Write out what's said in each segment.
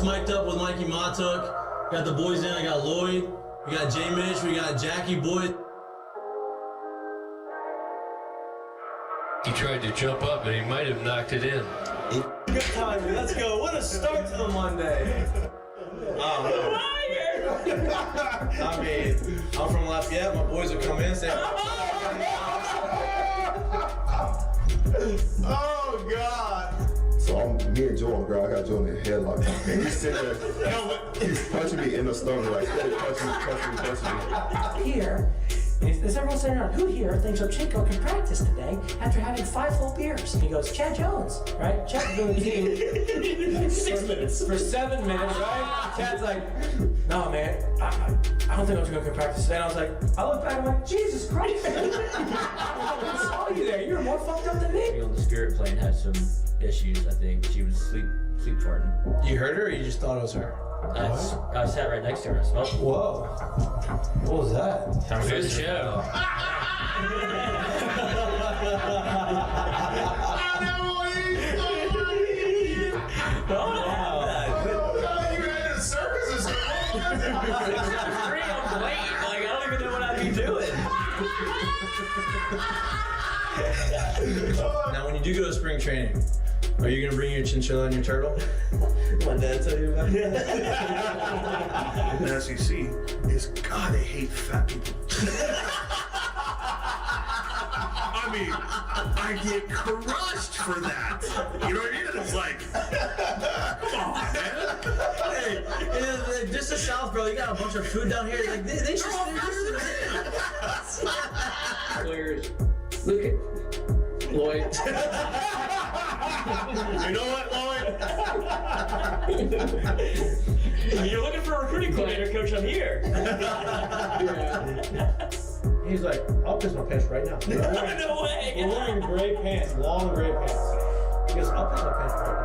just mic'd up with Mikie Mahtook. Got the boys in. I got Lloyd. We got J. Mitch. We got Jackie Boyd. He tried to jump up, and he might have knocked it in. Good timing. Let's go. What a start to the Monday. I mean, I'm from Lafayette. My boys would come in and say, oh, God. So me and Joe on the ground. I got Joe in the headlock. And he's sitting there. He's punching me in the stomach. Like, punching me. Here, is everyone saying around, who here thinks Ochenko can practice today after having 5 full beers? And he goes, Chad Jones, right? Chad's doing the team 6 minutes. For 7 minutes, right? Chad's like, no, man, I don't think Ochenko can practice today. And I was like, I look back, I'm like, Jesus Christ. I saw you there. You were more fucked up than me. On the Spirit plane had some issues, I think. She was sleep farting. you heard her or you just thought it was her? I sat right next to her. I smelled it. Whoa. What was that? Time for the show. Now, when you do go to spring training, are you going to bring your chinchilla and your turtle? My dad tell you about it. The SEC is, God, they hate fat people. I mean, I get crushed for that. You know what I mean? It's like, come on, man. Hey, just the South, bro. You got a bunch of food down here. Like, they should Players. Look at Lloyd. You know what, Lloyd? You're looking for a recruiting coordinator, coach. I'm here. He's like, I'll piss my pants right now. No way. We're wearing gray pants, long gray pants. He goes, I'll piss my pants right now.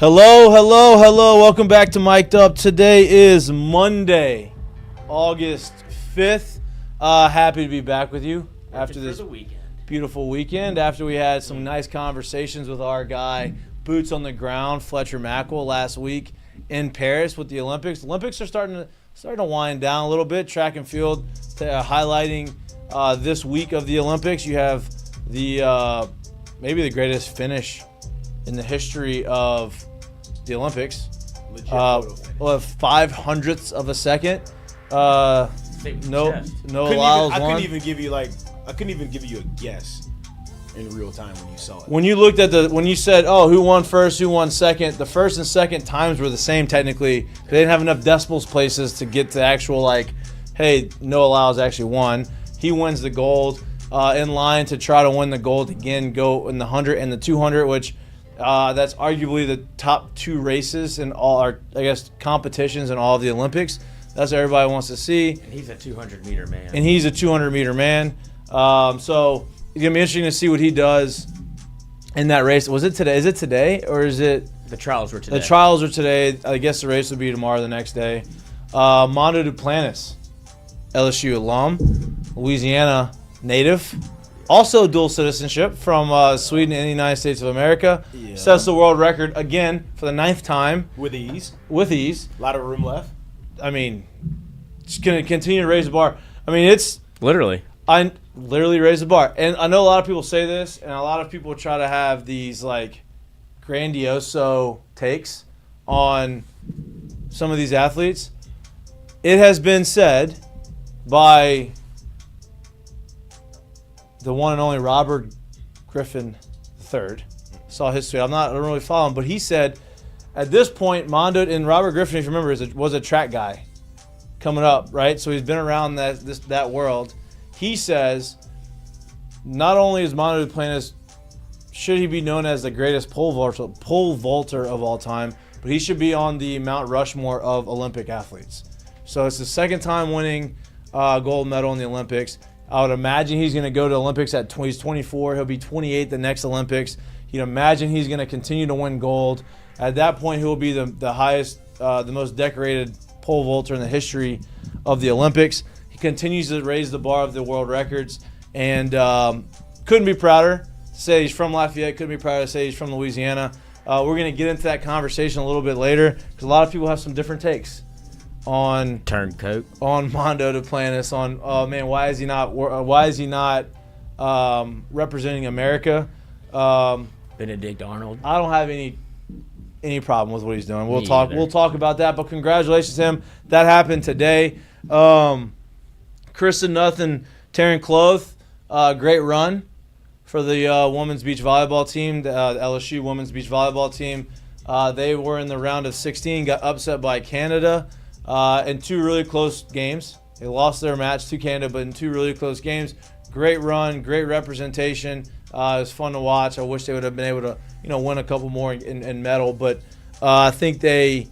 Hello. Welcome back to Mik'd Up. Today is Monday, August 5th. Happy to be back with you after this beautiful weekend. After we had some nice conversations with our guy, boots on the ground, Fletcher Mackwell, last week in Paris with the Olympics. Olympics are starting to wind down a little bit. Track and field highlighting this week of the Olympics. You have the maybe the greatest finish in the history of the Olympics. 5/100ths of a second. No allows I one. couldn't even give you a guess in real time when you saw it. When you looked at when you said, oh, who won first, who won second, the first and second times were the same technically. They didn't have enough decimals places to get to actual hey, no allows actually won. He wins the gold. In line to try to win the gold again, go in the 100 and the 200, which that's arguably the top 2 races in all our, competitions in all of the Olympics. That's what everybody wants to see. And he's a 200-meter man. So it's going to be interesting to see what he does in that race. Was it today? Is it today or is it? The trials were today. The trials are today. I guess the race will be tomorrow, the next day. Mondo Duplantis, LSU alum, Louisiana native. Also dual citizenship from Sweden and the United States of America. Yeah. Sets the world record again for the 9th time. With ease. A lot of room left. I mean, it's going to continue to raise the bar. I mean, it's... Literally. I literally raise the bar. And I know a lot of people say this, and a lot of people try to have these, grandioso takes on some of these athletes. it has been said by the one and only Robert Griffin III. Saw his tweet. I don't really follow him, but he said at this point, Mondo and Robert Griffin, if you remember, was a track guy coming up, right? So he's been around that world. He says not only is Mondo Duplantis, should he be known as the greatest pole vaulter of all time, but he should be on the Mount Rushmore of Olympic athletes. So it's the second time winning gold medal in the Olympics. I would imagine he's going to go to Olympics he's 24. He'll be 28 the next Olympics. You'd imagine he's going to continue to win gold. At that point, he'll be the highest, the most decorated pole vaulter in the history of the Olympics. He continues to raise the bar of the world records, and couldn't be prouder to say he's from Lafayette. Couldn't be prouder to say he's from Louisiana. We're going to get into that conversation a little bit later because a lot of people have some different takes on turncoat, on Mondo Duplantis, on why is he not representing America? Benedict Arnold. I don't have any problem with what he's doing. We'll talk about that. But congratulations to him. That happened today. Kristen Nuth and Taryn Cloth, great run for the women's beach volleyball team, the LSU women's beach volleyball team. They were in the round of 16, got upset by Canada in two really close games. They lost their match to Canada, but in two really close games. Great run, great representation. It was fun to watch. I wish they would have been able to, win a couple more and medal. But I think they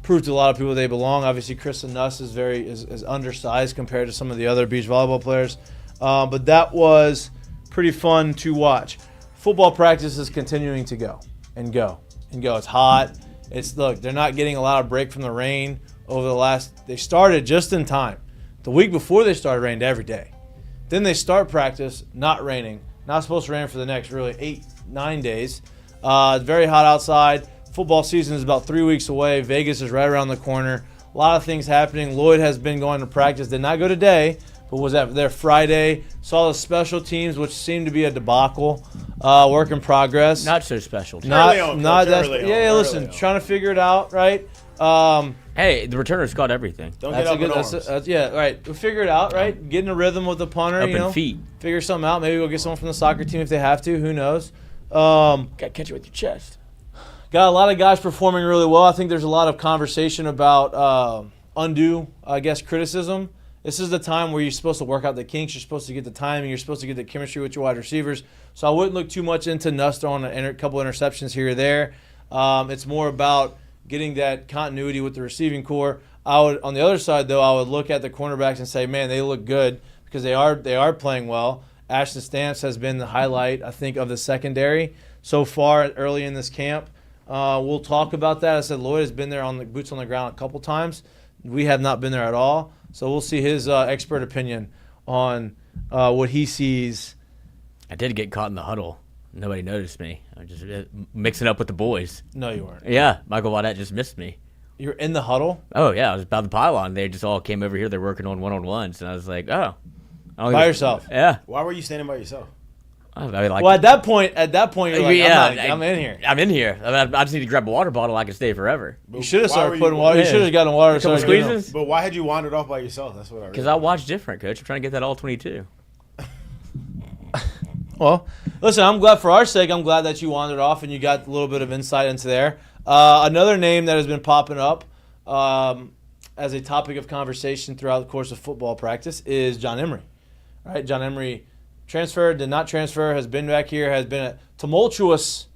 proved to a lot of people they belong. Obviously, Kristen Nuss is undersized compared to some of the other beach volleyball players. But that was pretty fun to watch. Football practice is continuing to go and go and go. It's hot. They're not getting a lot of break from the rain over they started just in time. The week before they started, rained every day. Then they start practice, not raining. Not supposed to rain for the next really 8-9 days. It's very hot outside. Football season is about 3 weeks away. Vegas is right around the corner. A lot of things happening. Lloyd has been going to practice. Did not go today, but was there Friday. Saw the special teams, which seemed to be a debacle. Work in progress. Not so special. Listen, trying to figure it out, right? Hey, the returners got everything. Don't get up in arms. Right. We'll figure it out, right? Get in a rhythm with the punter, Up in feet. Figure something out. Maybe we'll get someone from the soccer team if they have to. Who knows? Got to catch it with your chest. Got a lot of guys performing really well. I think there's a lot of conversation about undue, criticism. This is the time where you're supposed to work out the kinks. You're supposed to get the timing. You're supposed to get the chemistry with your wide receivers. So I wouldn't look too much into Nuss throwing a couple interceptions here or there. It's more about getting that continuity with the receiving core. On the other side, though, I would look at the cornerbacks and say, man, they look good because they are playing well. Ashton Stamps has been the highlight, I think, of the secondary so far early in this camp. We'll talk about that. I said Lloyd has been there on the boots on the ground a couple times. We have not been there at all. So we'll see his expert opinion on what he sees. I did get caught in the huddle. Nobody noticed me. I was just mixing up with the boys. No, you weren't. Yeah, Michael Waddett just missed me. You were in the huddle? Oh, yeah. I was about the pylon. They just all came over here. They're working on one-on-ones. And I was like, oh. By yourself? Yeah. Why were you standing by yourself? I mean, well, at that point, you're like, I'm in here. I'm in here. I mean, I just need to grab a water bottle. I can stay forever. You should have started putting water. You should have gotten water. Couple squeezes. But why had you wandered off by yourself? That's what I. Because I watch different, Coach. I'm trying to get that all 22. Well, listen, I'm glad for our sake. I'm glad that you wandered off and you got a little bit of insight into there. Another name that has been popping up as a topic of conversation throughout the course of football practice is John Emery. All right, John Emery transferred, did not transfer, has been back here, has been a tumultuous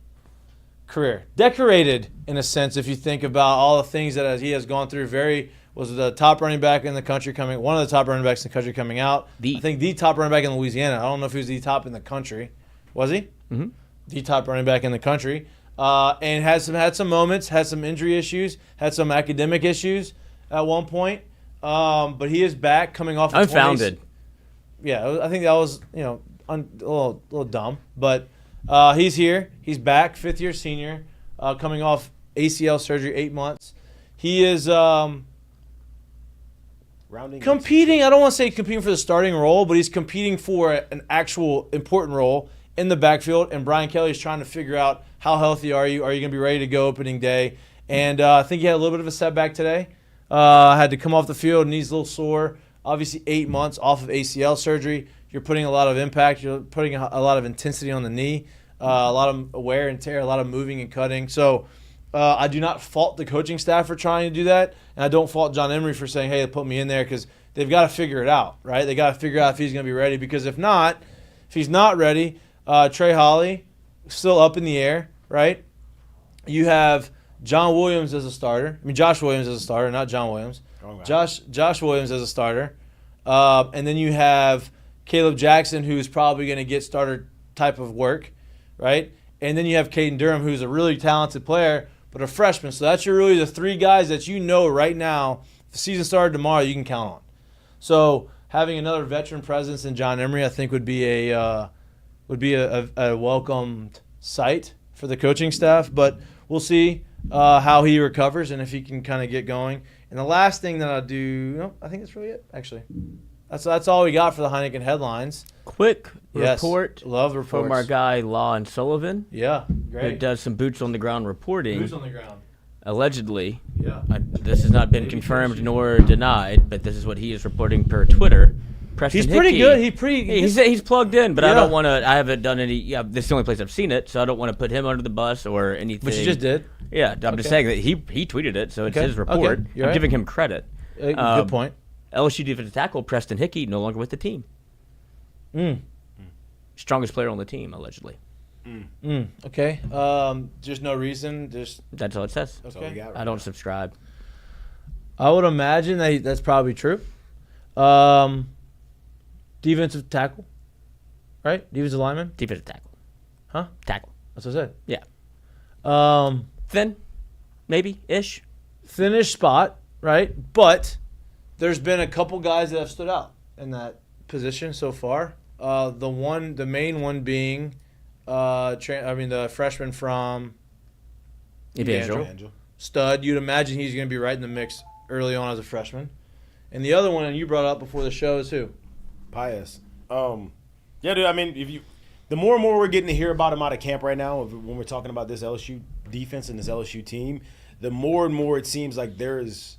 career. Decorated, in a sense, if you think about all the things that he has gone through. Was the top running back in the country one of the top running backs in the country coming out. I think the top running back in Louisiana. I don't know if he was the top in the country. Was he? Mm-hmm. The top running back in the country. And had some moments, had some injury issues, had some academic issues at one point. But he is back coming off of unfounded. 20s. Yeah, I think that was, a little dumb. But he's here. He's back, fifth-year senior, coming off ACL surgery, 8 months. He is competing. I don't want to say competing for the starting role, but he's competing for an actual important role in the backfield. And Brian Kelly is trying to figure out how healthy are you? Are you going to be ready to go opening day? And I think he had a little bit of a setback today. Had to come off the field, knees a little sore. Obviously, 8 months off of ACL surgery. You're putting a lot of impact. You're putting a lot of intensity on the knee, a lot of wear and tear, a lot of moving and cutting. So I do not fault the coaching staff for trying to do that, and I don't fault John Emery for saying, hey, put me in there, because they've got to figure it out, right? They got to figure out if he's going to be ready, because if he's not ready, Trey Holly still up in the air, right? You have Josh Williams as a starter, not John Williams. Josh Williams as a starter. And then you have Caleb Jackson, who's probably going to get starter type of work, right? And then you have Caden Durham, who's a really talented player, but a freshman. So that's really the 3 guys that you know right now, if the season started tomorrow, you can count on. So having another veteran presence in John Emery, I think, would be a welcomed sight for the coaching staff. But we'll see how he recovers and if he can kind of get going. And the last thing that I'll do, I think that's really it, actually. That's all we got for the Heineken headlines. Quick Yes, report love reports. from our guy Lon Sullivan. Yeah, Who great. does some boots on the ground reporting. Boots on the ground. Allegedly. Yeah. This has not been confirmed nor denied, but this is what he is reporting per Twitter. Preston He's pretty Hickey, good. He's plugged in, but I Yeah. don't want to. I haven't done any. Yeah, this is the only place I've seen it, so I don't want to put him under the bus or anything. Which you just did. Yeah, I'm just saying that he tweeted it, so it's Okay. his report. Okay. You're I'm right. giving him credit. Good point. LSU defensive tackle Preston Hickey no longer with the team. Strongest player on the team, allegedly. Okay. Just no reason. That's all it says. That's all we got. I don't subscribe. I would imagine that's probably true. Defensive tackle, right? Defensive lineman. Defensive tackle. Huh? Tackle. That's what I said. Yeah. Thin, maybe ish. Thinnish spot, right? But there's been a couple guys that have stood out in that position so far. The main one being, the freshman from Evangel. Stud. You'd imagine he's going to be right in the mix early on as a freshman. And the other one, and you brought up before the show, is who? Pius. Yeah, dude. I mean, the more and more we're getting to hear about him out of camp right now, when we're talking about this LSU defense and this LSU team, the more and more it seems like there is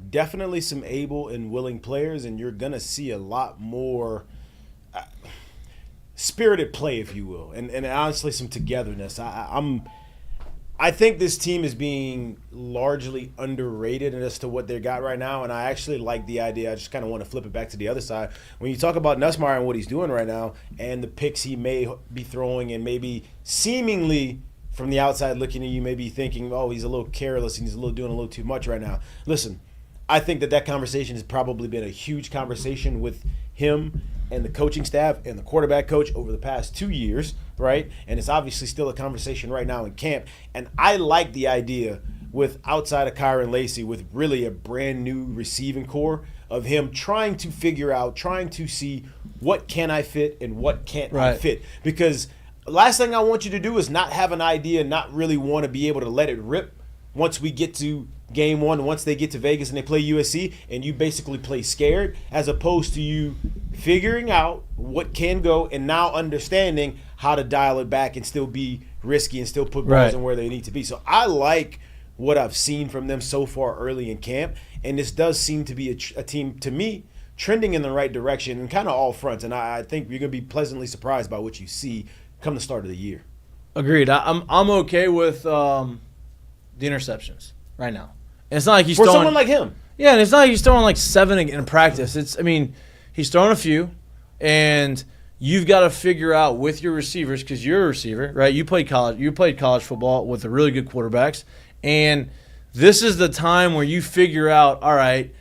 definitely some able and willing players, and you're gonna see a lot more spirited play, if you will, and honestly some togetherness. I think this team is being largely underrated as to what they got right now, and I actually like the idea. I just kind of want to flip it back to the other side. When you talk about Nussmeier and what he's doing right now and the picks he may be throwing, and maybe seemingly from the outside looking at you, maybe thinking, oh, he's a little careless and he's doing a little too much right now. Listen, I think that conversation has probably been a huge conversation with him and the coaching staff and the quarterback coach over the past 2 years, right? And it's obviously still a conversation right now in camp. And I like the idea with outside of Kyron Lacey, with really a brand new receiving core, of him trying to figure out, trying to see what can I fit and what can't I fit. Because last thing I want you to do is not have an idea, not really want to be able to let it rip once we get to game one, once they get to Vegas and they play USC, and you basically play scared, as opposed to you figuring out what can go and now understanding how to dial it back and still be risky and still put balls in where they need to be. So I like what I've seen from them so far early in camp, and this does seem to be a team, to me, trending in the right direction and kind of all fronts. And I think you're going to be pleasantly surprised by what you see come the start of the year. Agreed. I'm okay with the interceptions right now. And it's not like he's for throwing, someone like him. Yeah, and it's not like he's throwing like 7 in practice. He's throwing a few, and you've got to figure out with your receivers, because you're a receiver, right? You played college football with the really good quarterbacks, and this is the time where you figure out, all right,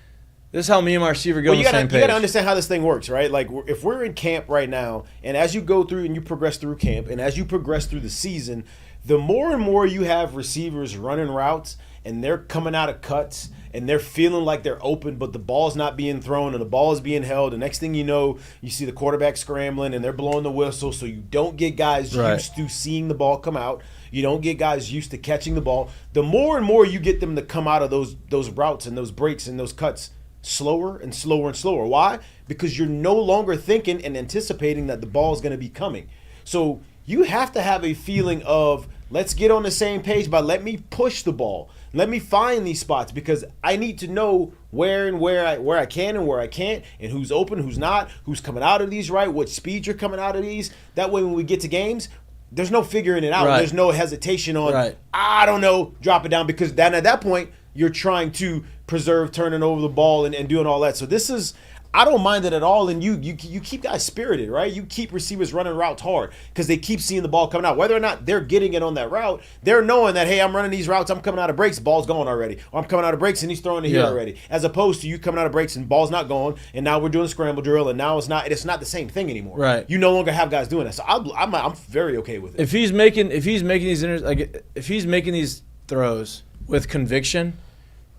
this is how me and my receiver go on the same page. You got to understand how this thing works, right? Like, if we're in camp right now, and as you go through and you progress through camp, and as you progress through the season, the more and more you have receivers running routes, and they're coming out of cuts, and they're feeling like they're open, but the ball's not being thrown, and the ball is being held. The next thing you know, you see the quarterback scrambling, and they're blowing the whistle, so you don't get guys used to seeing the ball come out. You don't get guys used to catching the ball. The more and more you get them to come out of those routes and those breaks and those cuts slower and slower and slower. Why? Because you're no longer thinking and anticipating that the ball is going to be coming. So you have to have a feeling of Let's get on the same page, but let me push the ball. Let me find these spots because I need to know where I can and where I can't, and who's open, who's not, who's coming out of these right, what speed you're coming out of these. That way when we get to games, there's no figuring it out. Right. There's no hesitation on, Right. I don't know, drop it down, because then at that point, you're trying to preserve turning over the ball and doing all that. So this is – I don't mind it at all, and you keep guys spirited, right? You keep receivers running routes hard because they keep seeing the ball coming out. Whether or not they're getting it on that route, they're knowing that, hey, I'm running these routes, I'm coming out of breaks, ball's going already. Or I'm coming out of breaks and he's throwing it here already. As opposed to you coming out of breaks and ball's not going, and now we're doing scramble drill, and now it's not the same thing anymore. Right. You no longer have guys doing that. So I'm very okay with it. If he's making these throws with conviction,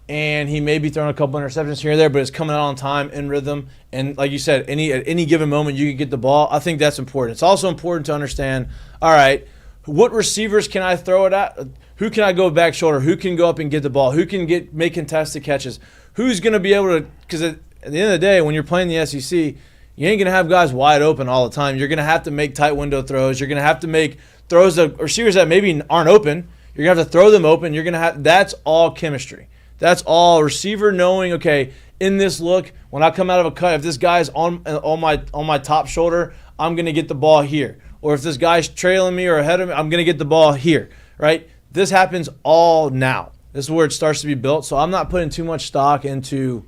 and he may be throwing a couple interceptions here or there, but it's coming out on time, in rhythm, and like you said, at any given moment you can get the ball. I think that's important. It's also important to understand, all right, what receivers can I throw it at? Who can I go back shoulder? Who can go up and get the ball? Who can make contested catches? Who's going to be able to – because at the end of the day, when you're playing the SEC, you ain't going to have guys wide open all the time. You're going to have to make tight window throws. You're going to have to make throws to receivers that maybe aren't open. You're going to have to throw them open. You're going to have – that's all chemistry. That's all receiver knowing, okay, in this look, when I come out of a cut, if this guy's on my top shoulder, I'm going to get the ball here. Or if this guy's trailing me or ahead of me, I'm going to get the ball here, right? This happens all now. This is where it starts to be built. So I'm not putting too much stock into,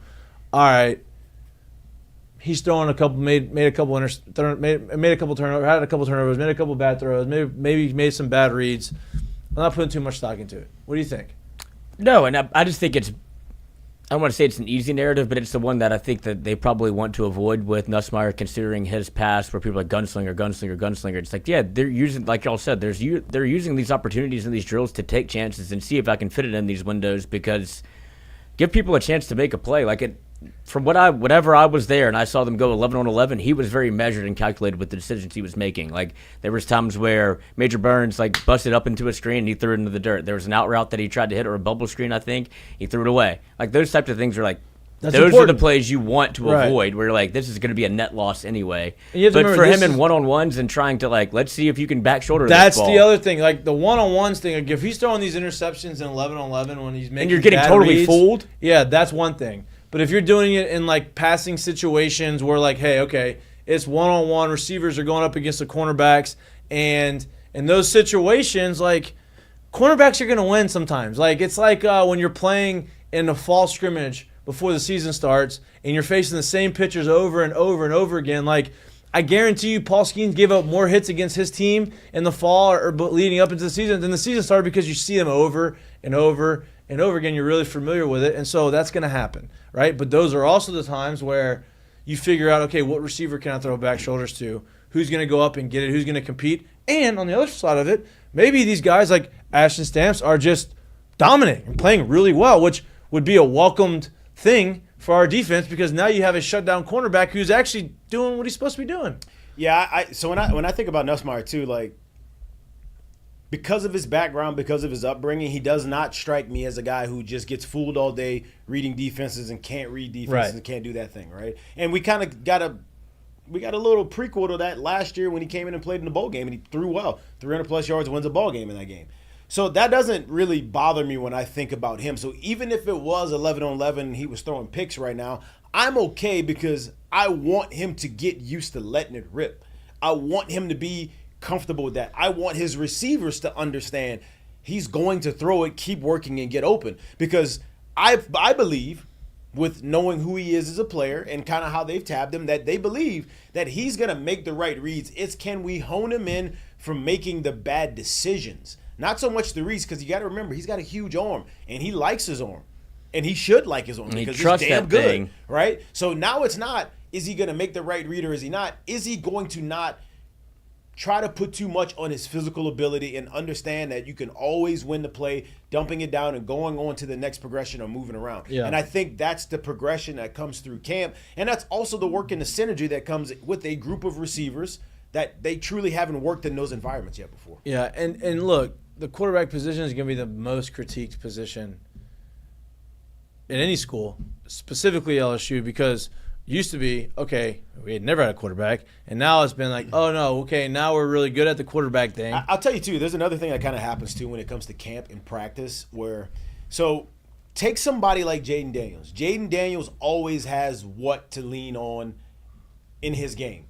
all right, he's throwing a couple, made a couple turnovers, had a couple turnovers, made a couple bad throws, maybe made some bad reads. I'm not putting too much stock into it. What do you think? No, and I just think it's – I don't want to say it's an easy narrative, but it's the one that I think that they probably want to avoid with Nussmeier, considering his past where people are like gunslinger. It's like, yeah, they're using – like y'all said, they're using these opportunities and these drills to take chances and see if I can fit it in these windows, because give people a chance to make a play. Like it – from whenever I was there and I saw them go 11 on 11, he was very measured and calculated with the decisions he was making. Like there was times where Major Burns like busted up into a screen and he threw it into the dirt. There was an out route that he tried to hit, or a bubble screen, I think. He threw it away. Like those types of things are like, those are the plays you want to avoid, where you're like, this is going to be a net loss anyway. But for him in one-on-ones and trying to like, let's see if you can back shoulder this ball. That's the other thing. Like the one-on-ones thing, like if he's throwing these interceptions in 11 on 11 when he's making and you're getting totally reads, fooled. Yeah, that's one thing. But if you're doing it in like passing situations where like, hey, okay, it's one-on-one, receivers are going up against the cornerbacks, and in those situations, like cornerbacks are going to win sometimes. Like it's like when you're playing in a fall scrimmage before the season starts and you're facing the same pitchers over and over and over again. Like I guarantee you Paul Skeens gave up more hits against his team in the fall or leading up into the season than the season started, because you see them over and over and over again. You're really familiar with it, and so that's going to happen, right? But those are also the times where you figure out, okay, what receiver can I throw back shoulders to? Who's going to go up and get it? Who's going to compete? And on the other side of it, maybe these guys like Ashton Stamps are just dominating and playing really well, which would be a welcomed thing for our defense, because now you have a shutdown cornerback who's actually doing what he's supposed to be doing. Yeah, so when I think about Nussmeier too, like, because of his background, because of his upbringing, he does not strike me as a guy who just gets fooled all day reading defenses and can't read defenses and can't do that thing, right? And we kind of got a little prequel to that last year when he came in and played in the bowl game, and he threw well, 300-plus yards, wins a ball game in that game. So that doesn't really bother me when I think about him. So even if it was 11 on 11 and he was throwing picks right now, I'm okay, because I want him to get used to letting it rip. I want him to be comfortable with that. I want his receivers to understand he's going to throw it, keep working, and get open. Because I believe, with knowing who he is as a player and kind of how they've tabbed him, that they believe that he's going to make the right reads. It's can we hone him in from making the bad decisions? Not so much the reads, because you got to remember, he's got a huge arm, and he likes his arm. And he should like his arm, because it's damn good, thing. Right? So now it's not, is he going to make the right read or is he not? Is he going to not try to put too much on his physical ability and understand that you can always win the play, dumping it down and going on to the next progression or moving around? Yeah. And I think that's the progression that comes through camp. And that's also the work and the synergy that comes with a group of receivers that they truly haven't worked in those environments yet before. Yeah, and look, the quarterback position is going to be the most critiqued position in any school, specifically LSU, because used to be, okay, we had never had a quarterback, and now it's been like, oh, no, okay, now we're really good at the quarterback thing. I'll tell you, too, there's another thing that kind of happens, too, when it comes to camp and practice so take somebody like Jaden Daniels. Jaden Daniels always has what to lean on in his game,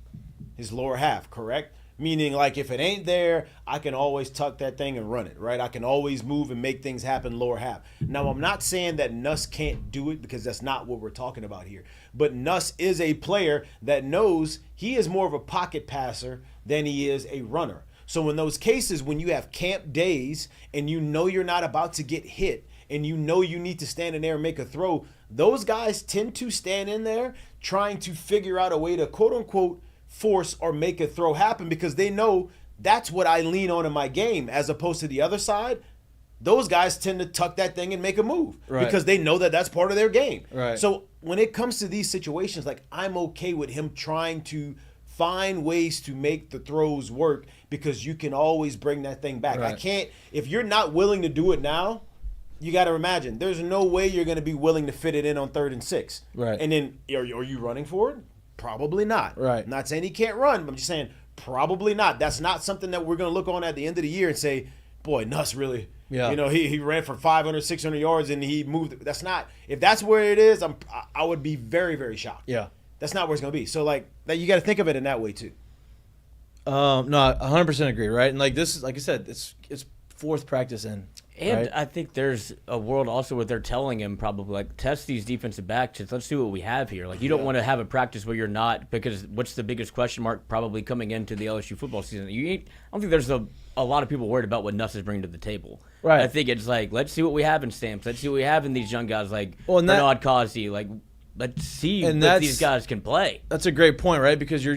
his lower half, correct? Meaning, like, if it ain't there, I can always tuck that thing and run it, right? I can always move and make things happen lower half. Now, I'm not saying that Nuss can't do it because that's not what we're talking about here. But Nuss is a player that knows he is more of a pocket passer than he is a runner. So in those cases, when you have camp days and you know you're not about to get hit and you know you need to stand in there and make a throw, those guys tend to stand in there trying to figure out a way to, quote-unquote, force or make a throw happen because they know that's what I lean on in my game, as opposed to the other side. Those guys tend to tuck that thing and make a move because they know that that's part of their game. Right. So when it comes to these situations, like, I'm okay with him trying to find ways to make the throws work because you can always bring that thing back. Right. I can't, if you're not willing to do it now, you got to imagine there's no way you're going to be willing to fit it in on 3rd and 6. Right. And then are you running for it? Probably not. Right. I'm not saying he can't run, but I'm just saying probably not. That's not something that we're going to look on at the end of the year and say, boy, Nuss really, he ran for 500, 600 yards and he moved. That's not, if that's where it is, I would be very, very shocked. Yeah. That's not where it's going to be. So, like, you got to think of it in that way, too. No, 100% agree, right? And, like, this is, like I said, it's 4th practice in. And right? I think there's a world also where they're telling him probably, like, test these defensive backs. Let's see what we have here. Like, you don't want to have a practice where you're not, because what's the biggest question mark probably coming into the LSU football season? I don't think there's a lot of people worried about what Nuss is bringing to the table. Right. I think it's like, let's see what we have in Stamps. Let's see what we have in these young guys like Bernard Causey. Like, let's see what these guys can play. That's a great point, right? Because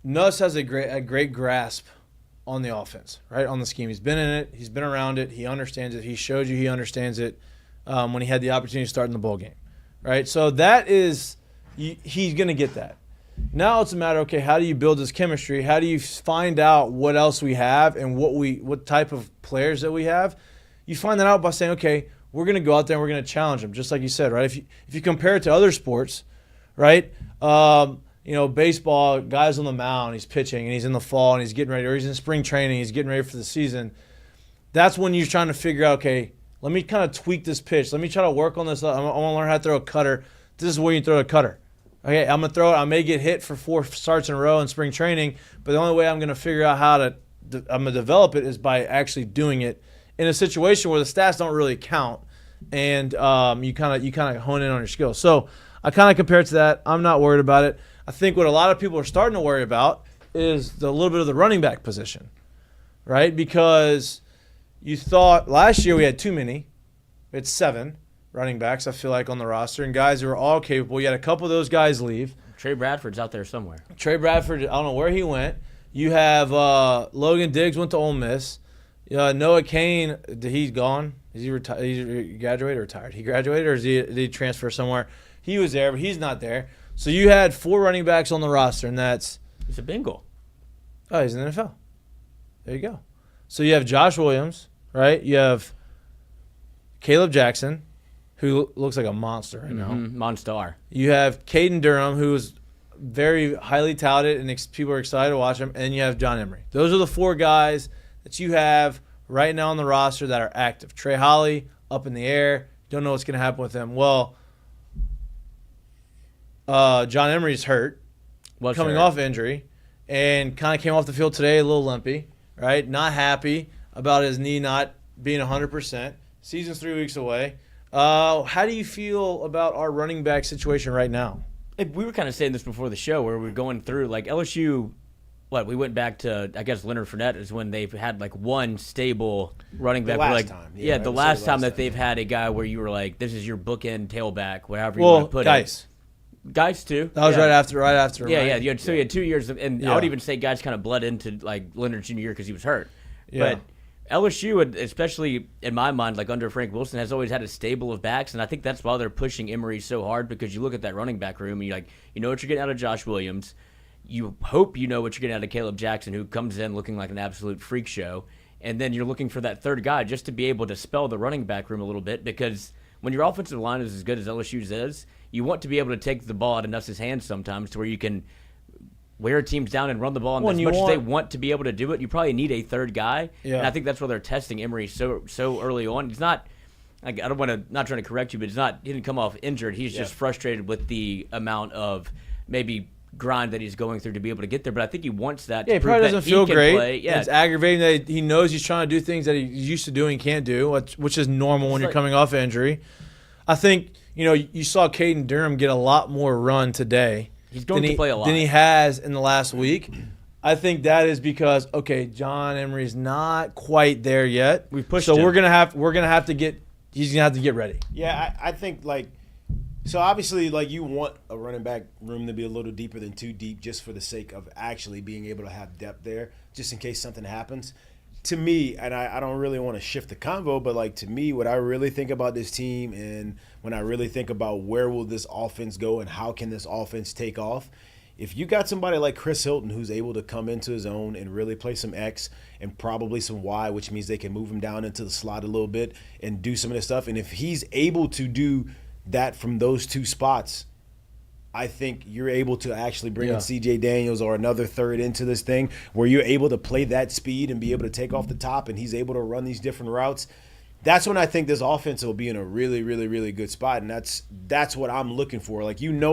Nuss has a great grasp on the offense, right? On the scheme. He's been in it. He's been around it. He understands it. He showed you he understands it when he had the opportunity to start in the bowl game, right? So that is he's going to get that. Now it's a matter, okay, how do you build this chemistry? How do you find out what else we have and what type of players that we have? You find that out by saying, okay, we're going to go out there and we're going to challenge them, just like you said, right? If you compare it to other sports, right? Baseball, guys on the mound, he's pitching, and he's in the fall, and he's getting ready, or he's in spring training, he's getting ready for the season. That's when you're trying to figure out, okay, let me kind of tweak this pitch. Let me try to work on this. I want to learn how to throw a cutter. This is where you throw a cutter. Okay, I'm going to throw it. I may get hit for 4 starts in a row in spring training, but the only way I'm going to figure out I'm going to develop it is by actually doing it in a situation where the stats don't really count, and you kind of hone in on your skills. So I kind of compare it to that. I'm not worried about it. I think what a lot of people are starting to worry about is the little bit of the running back position, right? Because you thought last year we had too many. We had 7 running backs, I feel like, on the roster, and guys who are all capable. You had a couple of those guys leave. Trey Bradford's out there somewhere. Trey Bradford, I don't know where he went. You have Logan Diggs went to Ole Miss. Noah Kane, he's gone. Is he retired? He graduated or retired? He graduated, or did he transfer somewhere? He was there, but he's not there. So you had 4 running backs on the roster, and that's – He's a Bengal. Oh, he's in the NFL. There you go. So you have Josh Williams, right? You have Caleb Jackson, who looks like a monster right now. Monstar. You have Caden Durham, who's very highly touted, and people are excited to watch him. And you have John Emery. Those are the 4 guys that you have right now on the roster that are active. Trey Holly, up in the air. Don't know what's going to happen with him. Well, John Emery's hurt, coming off injury, and kind of came off the field today a little limpy, right? Not happy about his knee not being 100%. Season's 3 weeks away. How do you feel about our running back situation right now? We were kind of saying this before the show where we were going through, like, LSU, we went back to, I guess, Leonard Fournette is when they've had, like, one stable running back. The last time. Yeah, the last time that they've had a guy where you were like, this is your bookend tailback, whatever you want to put it. Guys too. That was right after. Yeah. So you had 2 years, and I would even say guys kind of bled into like Leonard's junior year because he was hurt. Yeah. But LSU, especially in my mind, like under Frank Wilson, has always had a stable of backs, and I think that's why they're pushing Emery so hard because you look at that running back room and you know what you're getting out of Josh Williams. You hope you know what you're getting out of Caleb Jackson, who comes in looking like an absolute freak show, and then you're looking for that third guy just to be able to spell the running back room a little bit because when your offensive line is as good as LSU's is, you want to be able to take the ball out of Nuss's hands sometimes to where you can wear teams down and run the ball. And as much as they want to be able to do it, you probably need a third guy. Yeah. And I think that's why they're testing Emery so early on. He's not – I don't want to – not trying to correct you, but he didn't come off injured. He's just frustrated with the amount of maybe grind that he's going through to be able to get there. But I think he wants that. Yeah, he probably doesn't feel great. Play. Yeah. It's aggravating that he knows he's trying to do things that he's used to doing, can't do, which is normal when you're coming off injury. I think, you saw Caden Durham get a lot more run today. He's going to play a lot. Than he has in the last week. I think that is because, John Emery's not quite there yet. We've pushed him. So we're gonna have to get ready. Yeah, I think so obviously you want a running back room to be a little deeper than too deep just for the sake of actually being able to have depth there, just in case something happens. To me, and I don't really want to shift the convo, but to me, what I really think about this team and when I really think about where will this offense go and how can this offense take off, if you got somebody like Chris Hilton who's able to come into his own and really play some X and probably some Y, which means they can move him down into the slot a little bit and do some of this stuff, and if he's able to do that from those two spots, I think you're able to actually bring in C.J. Daniels or another third into this thing where you're able to play that speed and be able to take off the top and he's able to run these different routes. That's when I think this offense will be in a really, really, really good spot, and that's what I'm looking for.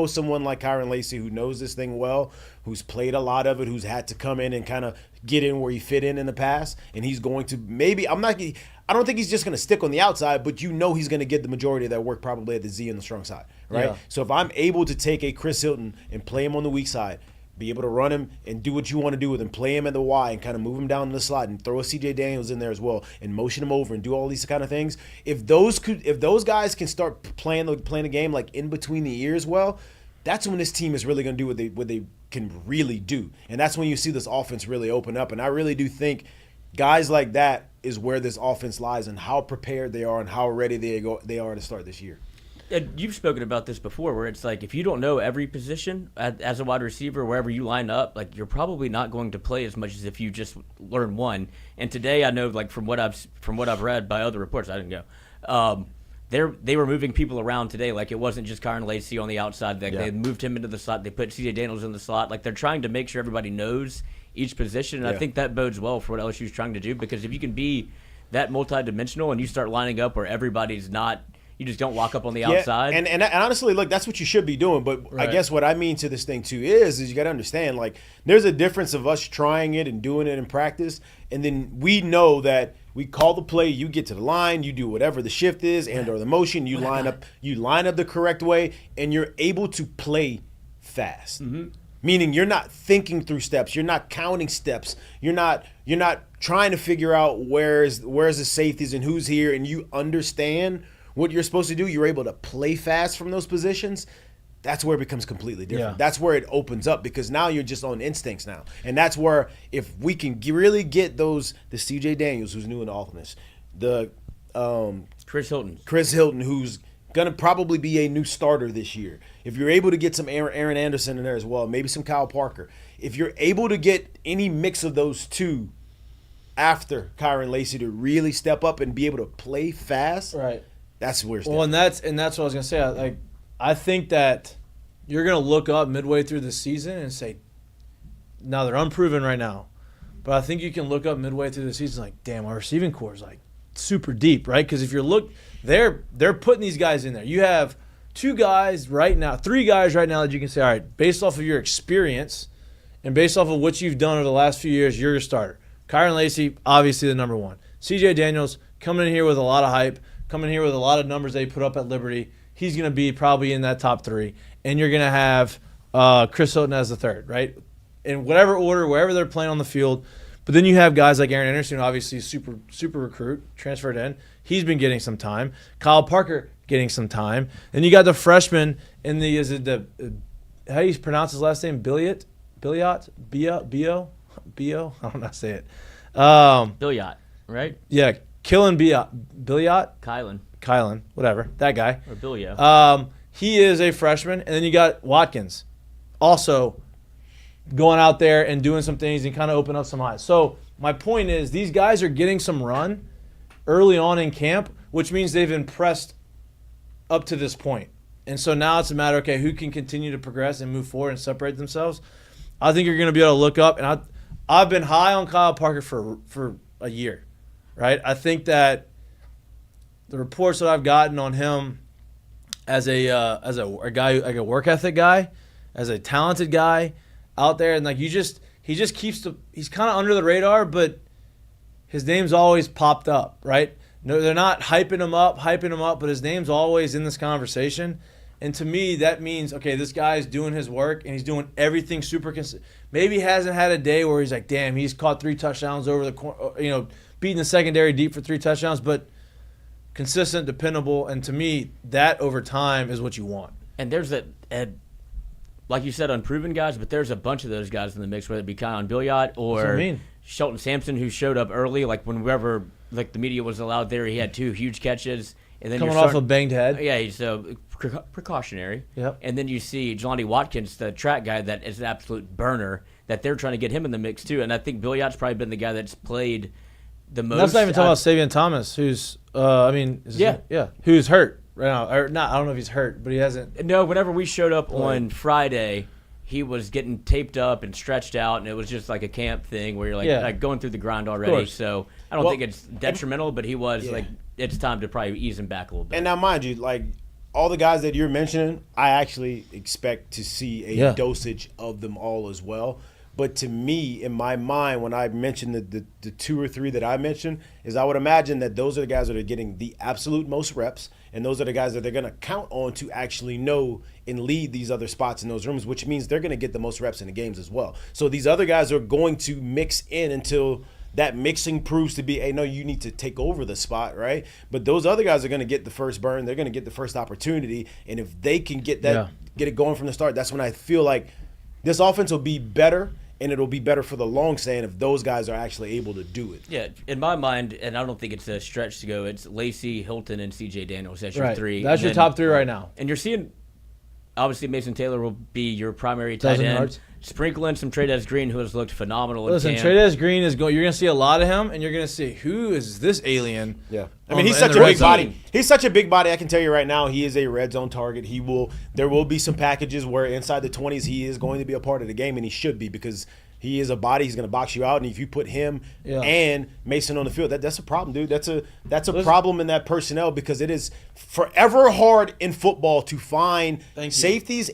Someone like Kylin Lacey who knows this thing well, who's played a lot of it, who's had to come in and kind of get in where he fit in the past, and he's going to I don't think he's just going to stick on the outside, but he's going to get the majority of that work probably at the Z and the strong side, right? Yeah. So if I'm able to take a Chris Hilton and play him on the weak side, be able to run him and do what you want to do with him, play him at the Y and kind of move him down to the slot and throw a C.J. Daniels in there as well and motion him over and do all these kind of things. If those guys can start playing the game in between the ears well, that's when this team is really going to do what they can really do. And that's when you see this offense really open up. And I really do think guys like that is where this offense lies and how prepared they are and how ready they are to start this year. You've spoken about this before where it's if you don't know every position as a wide receiver, wherever you line up, you're probably not going to play as much as if you just learn one. And today I know from what I've read by other reports, I didn't go. They were moving people around today. It wasn't just Kylin Lacey on the outside. They moved him into the slot. They put C.J. Daniels in the slot. They're trying to make sure everybody knows each position. And I think that bodes well for what LSU is trying to do, because if you can be that multidimensional and you start lining up where everybody's not – you just don't walk up on the outside. And honestly, look, that's what you should be doing. But right. I guess what I mean to this thing, too, is you got to understand, there's a difference of us trying it and doing it in practice. And then we know that we call the play, you get to the line, you do whatever the shift is and or the motion, you line up the correct way, and you're able to play fast. Mm-hmm. Meaning you're not thinking through steps, you're not counting steps, you're not trying to figure out where's the safeties and who's here, and you understand what you're supposed to do. You're able to play fast from those positions. That's where it becomes completely different. Yeah. That's where it opens up, because now you're just on instincts now. And that's where, if we can really get the C.J. Daniels, who's new in the offense, the Chris Hilton, who's going to probably be a new starter this year. If you're able to get some Aaron Anderson in there as well, maybe some Kyle Parker. If you're able to get any mix of those two after Kylin Lacey to really step up and be able to play fast, right? That's where it's and that's what I was gonna say. I think that you're gonna look up midway through the season and say, now they're unproven right now, but I think you can look up midway through the season damn, our receiving core is super deep, right? Because if they're putting these guys in there. You have three guys right now that you can say, all right, based off of your experience and based off of what you've done over the last few years, you're your starter. Kylin Lacey, obviously the number one. C.J. Daniels coming in here with a lot of hype. Coming here with a lot of numbers they put up at Liberty. He's going to be probably in that top three. And you're going to have Chris Hilton as the third, right? In whatever order, wherever they're playing on the field. But then you have guys like Aaron Anderson, who obviously is super recruit, transferred in. He's been getting some time. Kyle Parker getting some time. Then you got the freshman in how do you pronounce his last name? Billiot? Bio? I don't know how to say it. Billiot, right? Yeah. Kylin Billiot? Kylin, whatever, that guy. Or Billio. He is a freshman. And then you got Watkins also going out there and doing some things and kind of open up some eyes. So my point is, these guys are getting some run early on in camp, which means they've impressed up to this point. And so now it's a matter, okay, who can continue to progress and move forward and separate themselves? I think you're going to be able to look up. And I've been high on Kyle Parker for a year, right? I think that the reports that I've gotten on him as a guy, like a work ethic guy, as a talented guy out there, and like he just keeps he's kind of under the radar, but his name's always popped up, right? No, they're not hyping him up, but his name's always in this conversation. And to me, that means, okay, this guy's doing his work and he's doing everything super consistent. Maybe he hasn't had a day where he's like, damn, he's caught 3 touchdowns over the corner, beating the secondary deep for 3 touchdowns, but consistent, dependable, and to me, that over time is what you want. And there's like you said, unproven guys, but there's a bunch of those guys in the mix, whether it be Kylin Billiot or Shelton Sampson, who showed up early, like whenever like the media was allowed there, he had 2 huge catches. And then coming off a banged head. Yeah, he's precautionary. Yep. And then you see Jelani Watkins, the track guy, that is an absolute burner, that they're trying to get him in the mix too. And I think Billiot's probably been the guy that's played the most. That's not even talking about Savion Thomas, who's who's hurt right now. Or not, I don't know if he's hurt, but he hasn't. No, whenever we showed up on Friday, he was getting taped up and stretched out, and it was just like a camp thing where you're like going through the grind already. So I don't think it's detrimental, but he was like, it's time to probably ease him back a little bit. And now, mind you, like all the guys that you're mentioning, I actually expect to see a dosage of them all as well. But to me, in my mind, when I mentioned the 2 or 3 that I mentioned, is I would imagine that those are the guys that are getting the absolute most reps, and those are the guys that they're going to count on to actually know and lead these other spots in those rooms, which means they're going to get the most reps in the games as well. So these other guys are going to mix in until that mixing proves to be, hey, no, you need to take over the spot, right? But those other guys are going to get the first burn. They're going to get the first opportunity. And if they can get it going from the start, that's when I feel like this offense will be better, and it'll be better for the long stand if those guys are actually able to do it. Yeah, in my mind, and I don't think it's a stretch to go, it's Lacey, Hilton, and C.J. Daniels. That's your 3. That's your top 3 right now. And you're seeing, obviously, Mason Taylor will be your primary tight end. Sprinkle in some Trey'Dez Green, who has looked phenomenal. Listen, Trey'Dez Green is going. You're going to see a lot of him, and you're going to see who is this alien. Yeah, I mean, he's such a big body. He's such a big body. I can tell you right now, he is a red zone target. There will be some packages where inside the 20s, he is going to be a part of the game, and he should be, because he is a body. He's going to box you out, and if you put him and Mason on the field, that's a problem, dude. That's a problem in that personnel, because it is forever hard in football to find safeties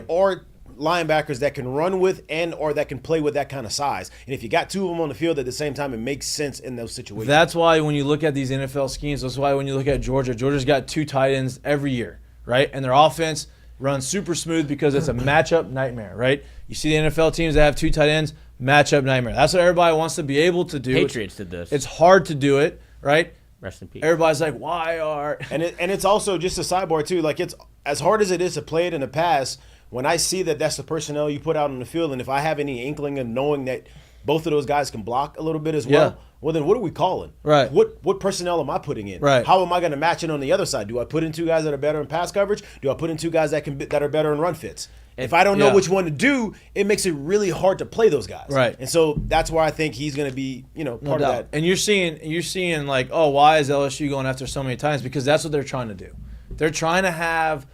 or linebackers that can run with or that can play with that kind of size. And if you got 2 of them on the field at the same time, it makes sense in those situations. That's why when you look at these NFL schemes, that's why when you look at Georgia's got 2 tight ends every year, right? And their offense runs super smooth because it's a matchup nightmare, right? You see the NFL teams that have 2 tight ends, matchup nightmare. That's what everybody wants to be able to do. Patriots did this. It's hard to do it, right? Rest in peace. Everybody's like, why are... And it's also just a sidebar, too. Like, it's as hard as it is to play it in the past, when I see that that's the personnel you put out on the field, and if I have any inkling of knowing that both of those guys can block a little bit as well, well, then what are we calling? Right. What personnel am I putting in? Right. How am I going to match it on the other side? Do I put in 2 guys that are better in pass coverage? Do I put in 2 guys that are better in run fits? If I don't know which one to do, it makes it really hard to play those guys. Right. And so that's where I think he's going to be, part of that. And you're seeing like, oh, why is LSU going after so many times? Because that's what they're trying to do. They're trying to have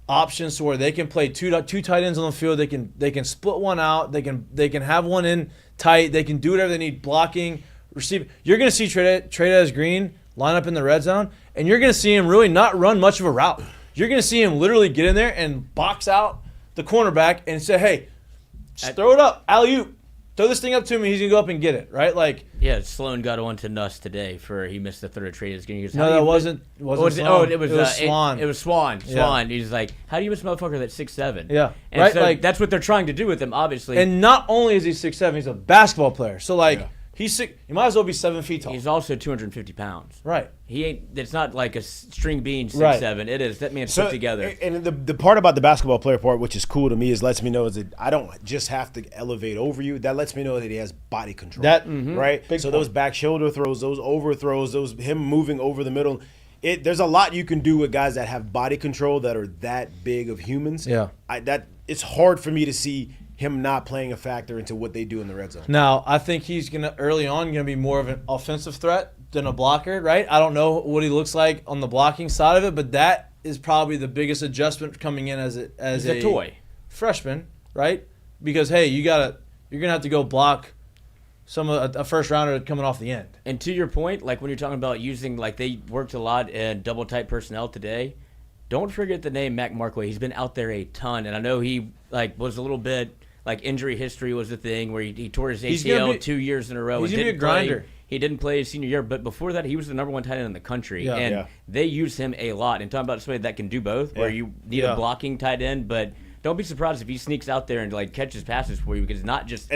options to where they can play two tight ends on the field. They can split one out. They can have one in tight. They can do whatever they need, blocking, receiving. You're going to see Trey'Dez Green line up in the red zone, and you're going to see him really not run much of a route. You're going to see him literally get in there and box out the cornerback and say, hey, just throw it up, alley-oop. Throw this thing up to me. He's going to go up and get it, right? Like, yeah, Sloan got on to Nuss today for he missed the third trade. No, that wasn't Sloan. It was Swan. It was Swan. Yeah. He's like, how do you miss a motherfucker that's 6'7"? Yeah, and right. So like, that's what they're trying to do with him, obviously. And not only is he 6'7", he's a basketball player. So like, he's sick. You might as well be 7 feet tall. He's also 250 pounds. Right. He ain't. It's not like a string bean 6'7". It is. That man's put together. And the part about the basketball player part, which is cool to me, lets me know is that I don't just have to elevate over you. That lets me know that he has body control. Right. So those back shoulder throws, those overthrows, him moving over the middle. There's a lot you can do with guys that have body control that are that big of humans. Yeah. It's hard for me to see him not playing a factor into what they do in the red zone. Now, I think he's early on gonna be more of an offensive threat than a blocker, right? I don't know what he looks like on the blocking side of it, but that is probably the biggest adjustment coming in as a toy freshman, right? Because hey, you're gonna have to go block a first rounder coming off the end. And to your point, like when you're talking about using, like they worked a lot in double tight personnel today. Don't forget the name Mac Markway. He's been out there a ton, and I know he was a little bit like injury history was the thing where he tore his ACL 2 years in a row. He's gonna be a grinder. He didn't play his senior year, but before that, he was the number one tight end in the country. They use him a lot. And talking about somebody that can do both, where you need a blocking tight end, but don't be surprised if he sneaks out there and like catches passes for you, because it's not just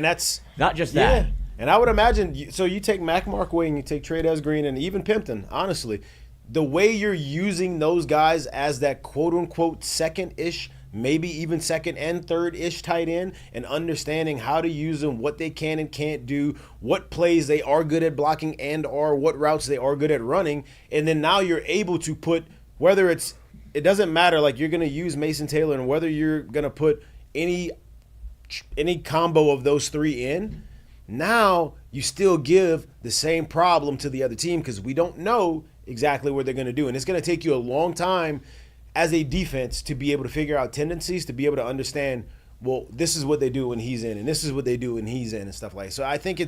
that. And I would imagine, so you take Mac Markway and you take Trey Green and even Pimpton, honestly, the way you're using those guys as that quote-unquote second-ish, maybe even second and third-ish tight end, and understanding how to use them, what they can and can't do, what plays they are good at blocking and/or what routes they are good at running, and then now you're able to put, whether it doesn't matter, like you're going to use Mason Taylor, and whether you're going to put any combo of those three in, now you still give the same problem to the other team because we don't know exactly what they're going to do. And it's going to take you a long time as a defense to be able to figure out tendencies, to be able to understand, well, this is what they do when he's in, and this is what they do when he's in, and stuff like that. So I think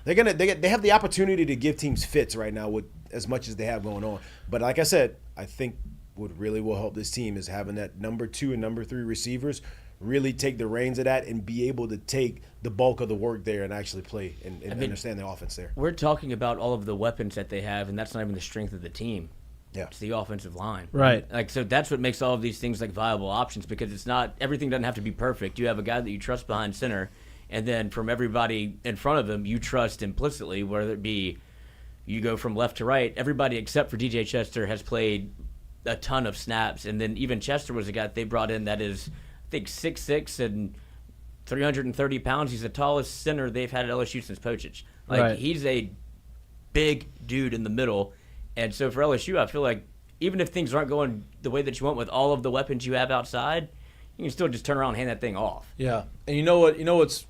they have the opportunity to give teams fits right now with as much as they have going on. But like I said, I think what really will help this team is having that number 2 and number 3 receivers really take the reins of that and be able to take the bulk of the work there and actually play and understand the offense there. We're talking about all of the weapons that they have, and that's not even the strength of the team. Yeah. It's the offensive line. Right. Like, so that's what makes all of these things like viable options, because it's not, everything doesn't have to be perfect. You have a guy that you trust behind center, and then from everybody in front of him, you trust implicitly, whether it be you go from left to right. Everybody except for DJ Chester has played a ton of snaps, and then even Chester was a guy that they brought in that is, I think, 6'6" and 330 pounds. He's the tallest center they've had at LSU since Pochich. Like, he's a big dude in the middle. And so for LSU, I feel like even if things aren't going the way that you want with all of the weapons you have outside, you can still just turn around and hand that thing off. Yeah. And you know what's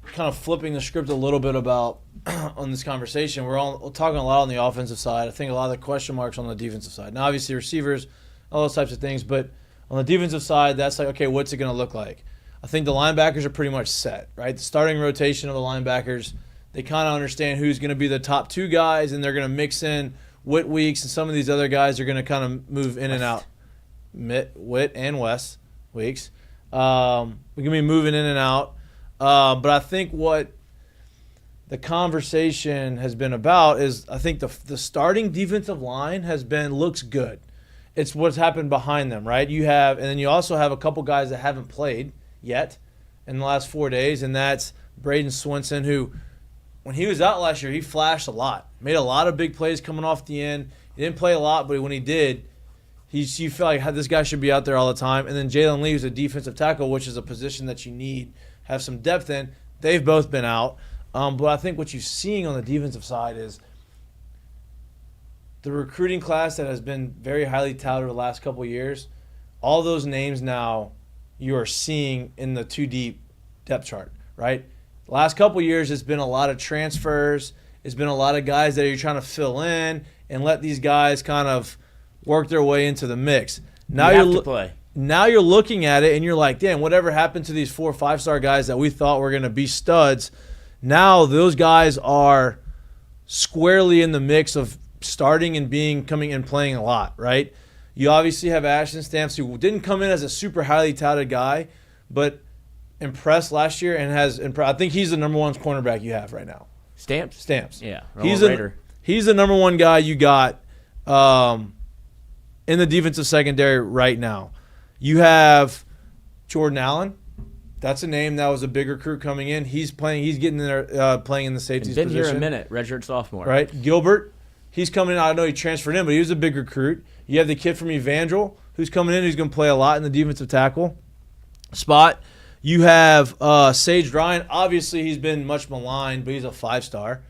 kind of flipping the script a little bit about on this conversation? We're talking a lot on the offensive side. I think a lot of the question marks on the defensive side. Now, obviously, receivers, all those types of things. But on the defensive side, that's like, okay, what's it going to look like? I think the linebackers are pretty much set, right? The starting rotation of the linebackers, they kind of understand who's going to be the top 2 guys, and they're going to mix in Whit Weeks, and some of these other guys are going to kind of move in and out. Whit and Wes Weeks. We're going to be moving in and out. But I think what the conversation has been about is I think the starting defensive line looks good. It's what's happened behind them, right? And then you also have a couple guys that haven't played yet in the last 4 days, and that's Braden Swinson, who, when he was out last year, he flashed a lot, made a lot of big plays coming off the end. He didn't play a lot, but when he did, you felt like this guy should be out there all the time. And then Jalen Lee, who's a defensive tackle, which is a position that you need have some depth in. They've both been out. But I think what you're seeing on the defensive side is the recruiting class that has been very highly touted the last couple of years. All those names now you are seeing in the 2-deep depth chart, right? The last couple of years, it's been a lot of transfers. It's been a lot of guys that you're trying to fill in and let these guys kind of work their way into the mix. Now Now you're looking at it and you're like, damn, whatever happened to these 4 or 5-star guys that we thought were going to be studs? Now those guys are squarely in the mix of starting and coming and playing a lot, right? You obviously have Ashton Stamps, who didn't come in as a super highly touted guy, but impressed last year and has I think he's the number 1 cornerback you have right now. Stamps? Yeah. He's the number 1 guy you got in the defensive secondary right now. You have Jordan Allen. That's a name that was a big recruit coming in. He's getting in there playing in the safeties position. Been here a minute, redshirt sophomore. Right. Gilbert, he's coming in. I know he transferred in, but he was a big recruit. You have the kid from Evangel who's coming in, who's going to play a lot in the defensive tackle spot. You have Sage Ryan. Obviously, he's been much maligned, but he's a 5-star.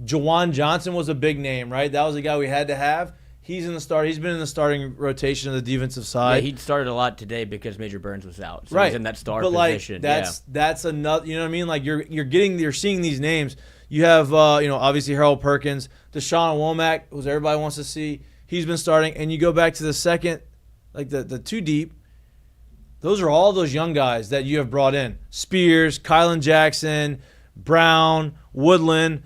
Jawan Johnson was a big name, right? That was a guy we had to have. He's in the start. He's been in the starting rotation of the defensive side. Yeah, he started a lot today because Major Burns was out. So right. he's in that star but position. That's another. You know what I mean? Like you're seeing these names. You have, obviously Harold Perkins, DaShawn Womack, who everybody wants to see. He's been starting. And you go back to the second, like the two deep. Those are all those young guys that you have brought in. Spears, Kylin Jackson, Brown, Woodland,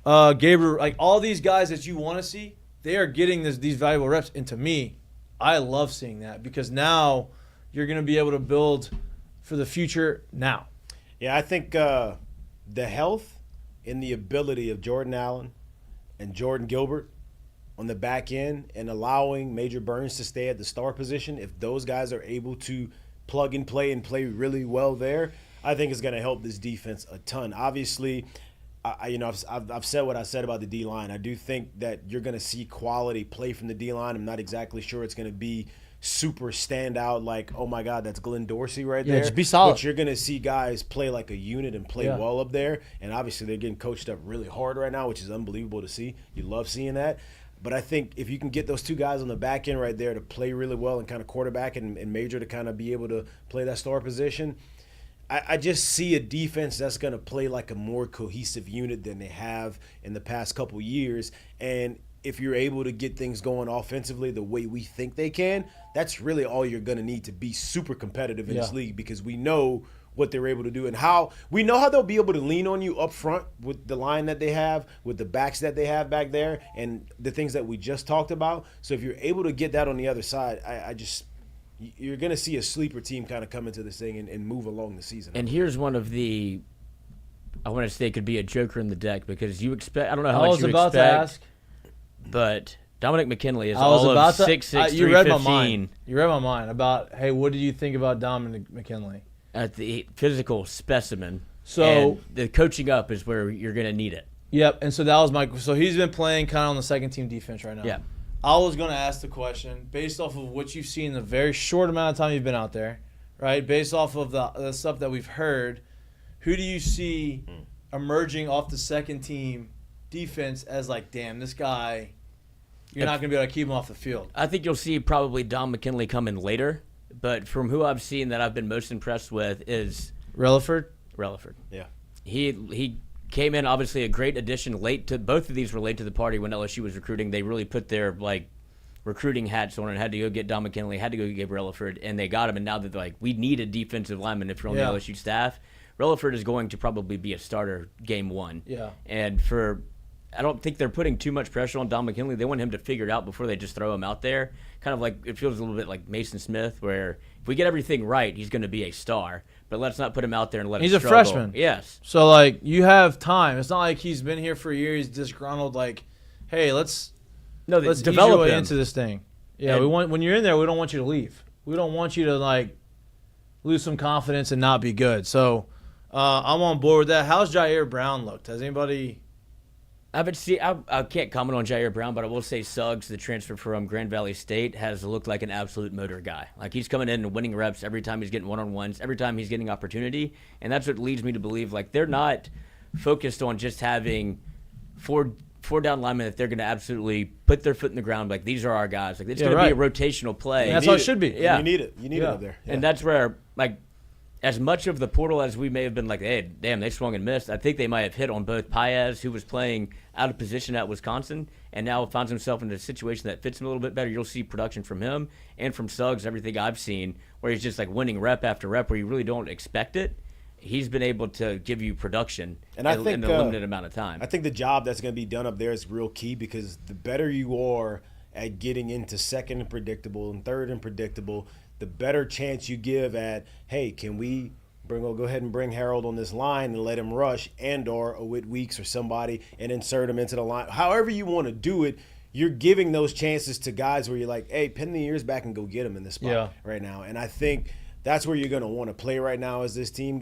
Gabriel, like all these guys that you want to see, they are getting these valuable reps. And to me, I love seeing that because now you're going to be able to build for the future now. Yeah, I think the health and the ability of Jordan Allen and Jordan Gilbert on the back end and allowing Major Burns to stay at the star position, if those guys are able to plug and play really well there, I think it's going to help this defense a ton. Obviously, I've said what I said about the D-line. I do think that you're going to see quality play from the D-line. I'm not exactly sure it's going to be super standout like, oh, my God, that's Glenn Dorsey right there. Just be solid. But you're going to see guys play like a unit and play well up there. And obviously they're getting coached up really hard right now, which is unbelievable to see. You love seeing that. But I think if you can get those two guys on the back end right there to play really well and kind of quarterback and Major to kind of be able to play that star position, I just see a defense that's going to play like a more cohesive unit than they have in the past couple years. And if you're able to get things going offensively the way we think they can, that's really all you're going to need to be super competitive in this league, because we know what they're able to do and how we know how they'll be able to lean on you up front with the line that they have, with the backs that they have back there, and the things that we just talked about. So if you're able to get that on the other side, you're going to see a sleeper team kind of come into this thing and move along the season. And here's one of the, I want to say it could be a joker in the deck, because you expect, I don't know how much you expect. I was about to ask. But Dominic McKinley is all of 6'6", 315. You read my mind about, hey, what do you think about Dominic McKinley? At the physical specimen. So the coaching up is where you're going to need it. Yep, and so that was so he's been playing kind of on the second team defense right now. Yeah. I was going to ask the question, based off of what you've seen in the very short amount of time you've been out there, right, based off of the stuff that we've heard, who do you see emerging off the second team defense as like, damn, this guy, you're not going to be able to keep him off the field? I think you'll see probably Dom McKinley come in later, but from who I've seen that I've been most impressed with is Relaford. Yeah. He came in, obviously a great addition late to, both of these were late to the party when LSU was recruiting. They really put their recruiting hats on and had to go get Dom McKinley, had to go get Relaford, and they got him. And now that they're like, we need a defensive lineman if you're on the LSU staff. Relaford is going to probably be a starter game one. Yeah. And I don't think they're putting too much pressure on Dom McKinley. They want him to figure it out before they just throw him out there. Kind of like, it feels a little bit like Mason Smith, where if we get everything right, he's going to be a star. But let's not put him out there and let him struggle. He's a freshman. Yes. So, like, you have time. It's not like he's been here for a year. He's disgruntled. Like, hey, let's develop your way into this thing. Yeah, when you're in there, we don't want you to leave. We don't want you to, like, lose some confidence and not be good. So, I'm on board with that. How's Jair Brown looked? Has anybody... I can't comment on Jair Brown, but I will say Suggs, the transfer from Grand Valley State, has looked like an absolute motor guy. Like, he's coming in and winning reps every time he's getting one-on-ones, every time he's getting opportunity, and that's what leads me to believe, like, they're not focused on just having four down linemen that they're going to absolutely put their foot in the ground. Like, these are our guys. Like, it's going to be a rotational play. And that's how it should be. Yeah. You need it. You need it up there. Yeah. And that's where, like, as much of the portal as we may have been like, hey, damn, they swung and missed, I think they might have hit on both Paez, who was playing out of position at Wisconsin, and now finds himself in a situation that fits him a little bit better. You'll see production from him and from Suggs, everything I've seen, where he's just like winning rep after rep where you really don't expect it. He's been able to give you production in a limited amount of time. I think the job that's going to be done up there is real key, because the better you are at getting into second and predictable and third and predictable, the better chance you give at, hey, can we go ahead and bring Harold on this line and let him rush, and/or a Whit Weeks or somebody and insert him into the line. However you want to do it, you're giving those chances to guys where you're like, hey, pin the ears back and go get him in this spot right now. And I think that's where you're going to want to play right now as this team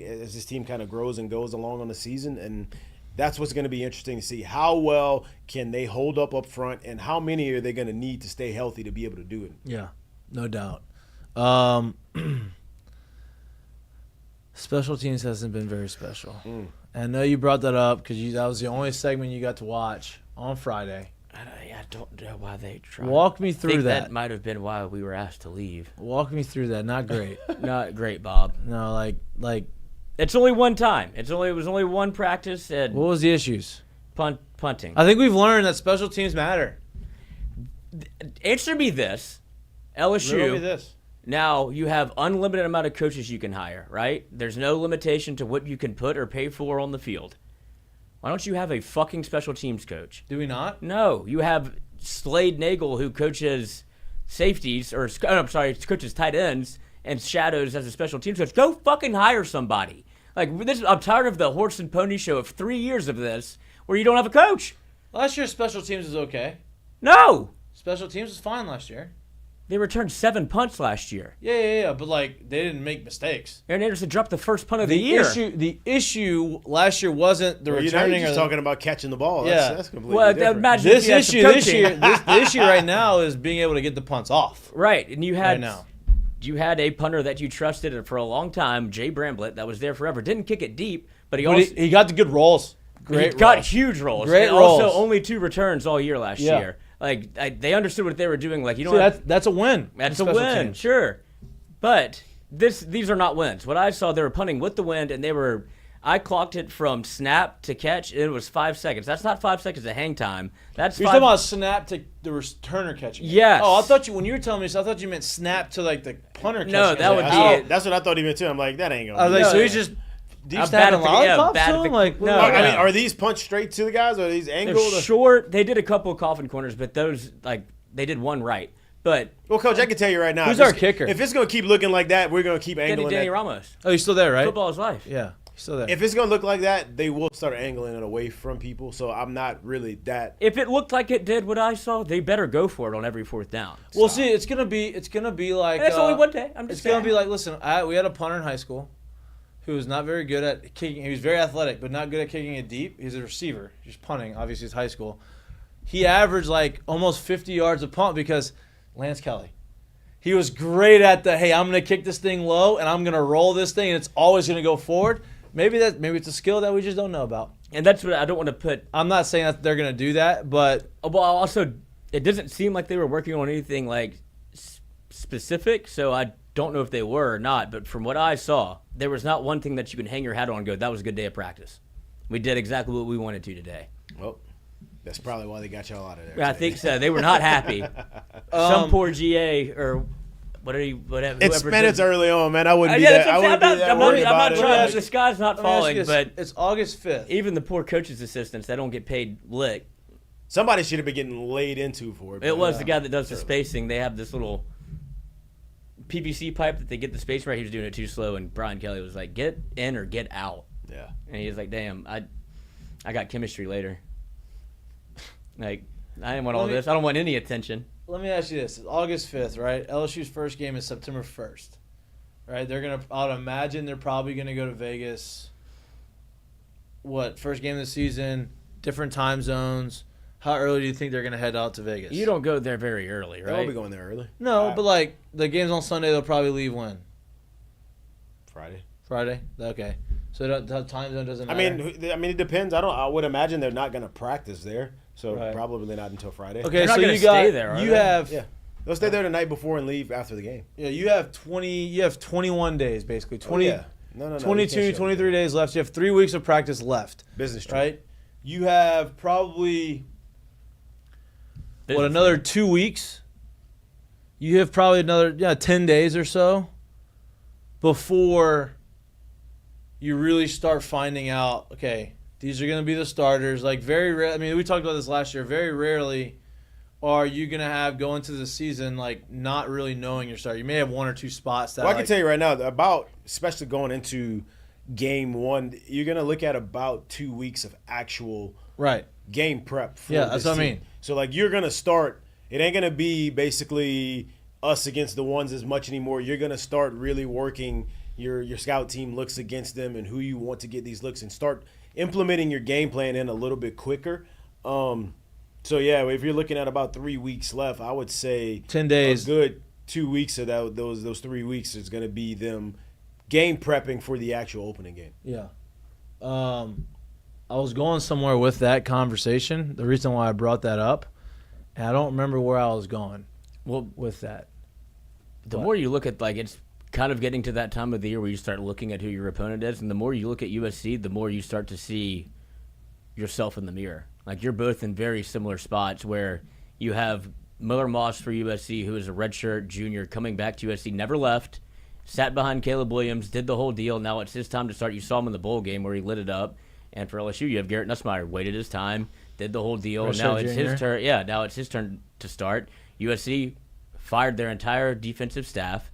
kind of grows and goes along on the season. And that's what's going to be interesting to see. How well can they hold up front, and how many are they going to need to stay healthy to be able to do it? Yeah, no doubt. Special teams hasn't been very special. I know you brought that up because that was the only segment you got to watch on Friday. I don't know why they tried. Walk me through that. That might have been why we were asked to leave. Walk me through that. Not great. Not great, Bob. No, like it's only one time. It was only one practice. And what was the issues? Punting. I think we've learned that special teams matter. Answer me this. LSU. Riddle me this. Now, you have unlimited amount of coaches you can hire, right? There's no limitation to what you can put or pay for on the field. Why don't you have a fucking special teams coach? Do we not? No. You have Slade Nagel, who coaches safeties, coaches tight ends and shadows as a special teams coach. Go fucking hire somebody. I'm tired of the horse and pony show of 3 years of this where you don't have a coach. Last year, special teams was okay. No. Special teams was fine last year. They returned 7 punts last year. Yeah. But, they didn't make mistakes. Aaron Anderson dropped the first punt of the year. The issue last year wasn't the returning. You're just talking about catching the ball. Yeah. That's completely different. Imagine This issue right now is being able to get the punts off. Right, and you had right now. You had a punter that you trusted for a long time, Jay Bramblett, that was there forever. Didn't kick it deep, but he got the good rolls. He got huge rolls. Great and rolls. Also, only 2 returns all year last year. They understood what they were doing. That's a win. That's a win, sure. But these are not wins. What I saw, they were punting with the wind, and I clocked it from snap to catch, and it was 5 seconds. That's not 5 seconds of hang time. You're talking about snap to the returner catching. Yes. Oh, I thought when you were telling me this, I thought you meant snap to the punter catching. No, that would be it. That's what I thought he meant too. I'm like, that ain't going. I was like, so he's just deep snapping lollipops to him? No. I mean, are these punched straight to the guys, or are these angled? They're short. They did a couple of coffin corners, but those they did one right. But Coach, I can tell you right now. Who's our kicker? If it's going to keep looking like that, we're going to keep angling Danny that. Ramos. Oh, he's still there, right? Football is life. Yeah, he's still there. If it's going to look like that, they will start angling it away from people. So I'm not really that. If it looked like it did what I saw, they better go for it on every 4th down. Well, see, it's gonna be like. And it's only one day. It's gonna be like, listen, we had a punter in high school who was not very good at kicking. He was very athletic, but not good at kicking it deep. He's a receiver. He's punting. Obviously, it's high school. He averaged almost 50 yards a punt because Lance Kelly. He was great at hey, I'm going to kick this thing low, and I'm going to roll this thing, and it's always going to go forward. Maybe it's a skill that we just don't know about. And that's what I don't want to put. I'm not saying that they're going to do that, but. Well, also, it doesn't seem like they were working on anything specific, so I don't know if they were or not. But from what I saw, there was not one thing that you can hang your hat on and go, that was a good day of practice. We did exactly what we wanted to today. Well, that's probably why they got y'all out of there. Yeah, I think so. They were not happy. Some poor GA or whatever. It's early on, man. I wouldn't be that. I'm not trying. The sky's not falling, but it's August 5th. Even the poor coaches' assistants, they don't get paid lick. Somebody should have been getting laid into for it. It was the guy that does the spacing. They have this little PVC pipe that they get the space right. He was doing it too slow, and Brian Kelly was like, "Get in or get out." Yeah. And he was like, "Damn, I got chemistry later." I didn't want all this. I don't want any attention. Let me ask you this. It's August 5th, right? LSU's first game is September 1st, right? I would imagine they're probably going to go to Vegas. First game of the season, different time zones. How early do you think they're going to head out to Vegas? You don't go there very early, right? They won't be going there early. No, but the game's on Sunday, they'll probably leave when? Friday. Okay. So the time zone doesn't matter? I mean, it depends. I would imagine they're not going to practice there. So Right. Probably not until Friday. Okay, They're not so gonna you got stay there, are you they? have Yeah. They'll stay there the night before and leave after the game. yeah, you have 21 days basically. 20 Oh, yeah. No, 22, 23 days left. You have 3 weeks of practice left. Business trip. Right? You have probably another 2 weeks. You have probably another 10 days or so before you really start finding out, okay, these are going to be the starters. Very rare. I mean, we talked about this last year. Very rarely are you going to go into the season not really knowing your starter. You may have 1 or 2 spots that. Well, I can tell you right now, especially going into game 1, you're going to look at about 2 weeks of actual right game prep. For Yeah, that's this what I team. mean. So you're going to start. It ain't going to be basically us against the ones as much anymore. You're going to start really working your scout team looks against them and who you want to get these looks and start implementing your game plan in a little bit quicker. So yeah, if you're looking at about 3 weeks left, I would say 10 days. A good 2 weeks of those 3 weeks is going to be them game prepping for the actual opening game. Yeah. I was going somewhere with that conversation. The reason why I brought that up, and I don't remember where I was going. Well, with that. The more you look at it's kind of getting to that time of the year where you start looking at who your opponent is, and the more you look at USC, the more you start to see yourself in the mirror. Like, you're both in very similar spots where you have Miller Moss for USC, who is a redshirt junior coming back to USC, never left, sat behind Caleb Williams, did the whole deal. Now it's his time to start. You saw him in the bowl game where he lit it up. And for LSU, you have Garrett Nussmeier, waited his time, did the whole deal. And now it's his turn. Yeah, now it's his turn to start. USC fired their entire defensive staff,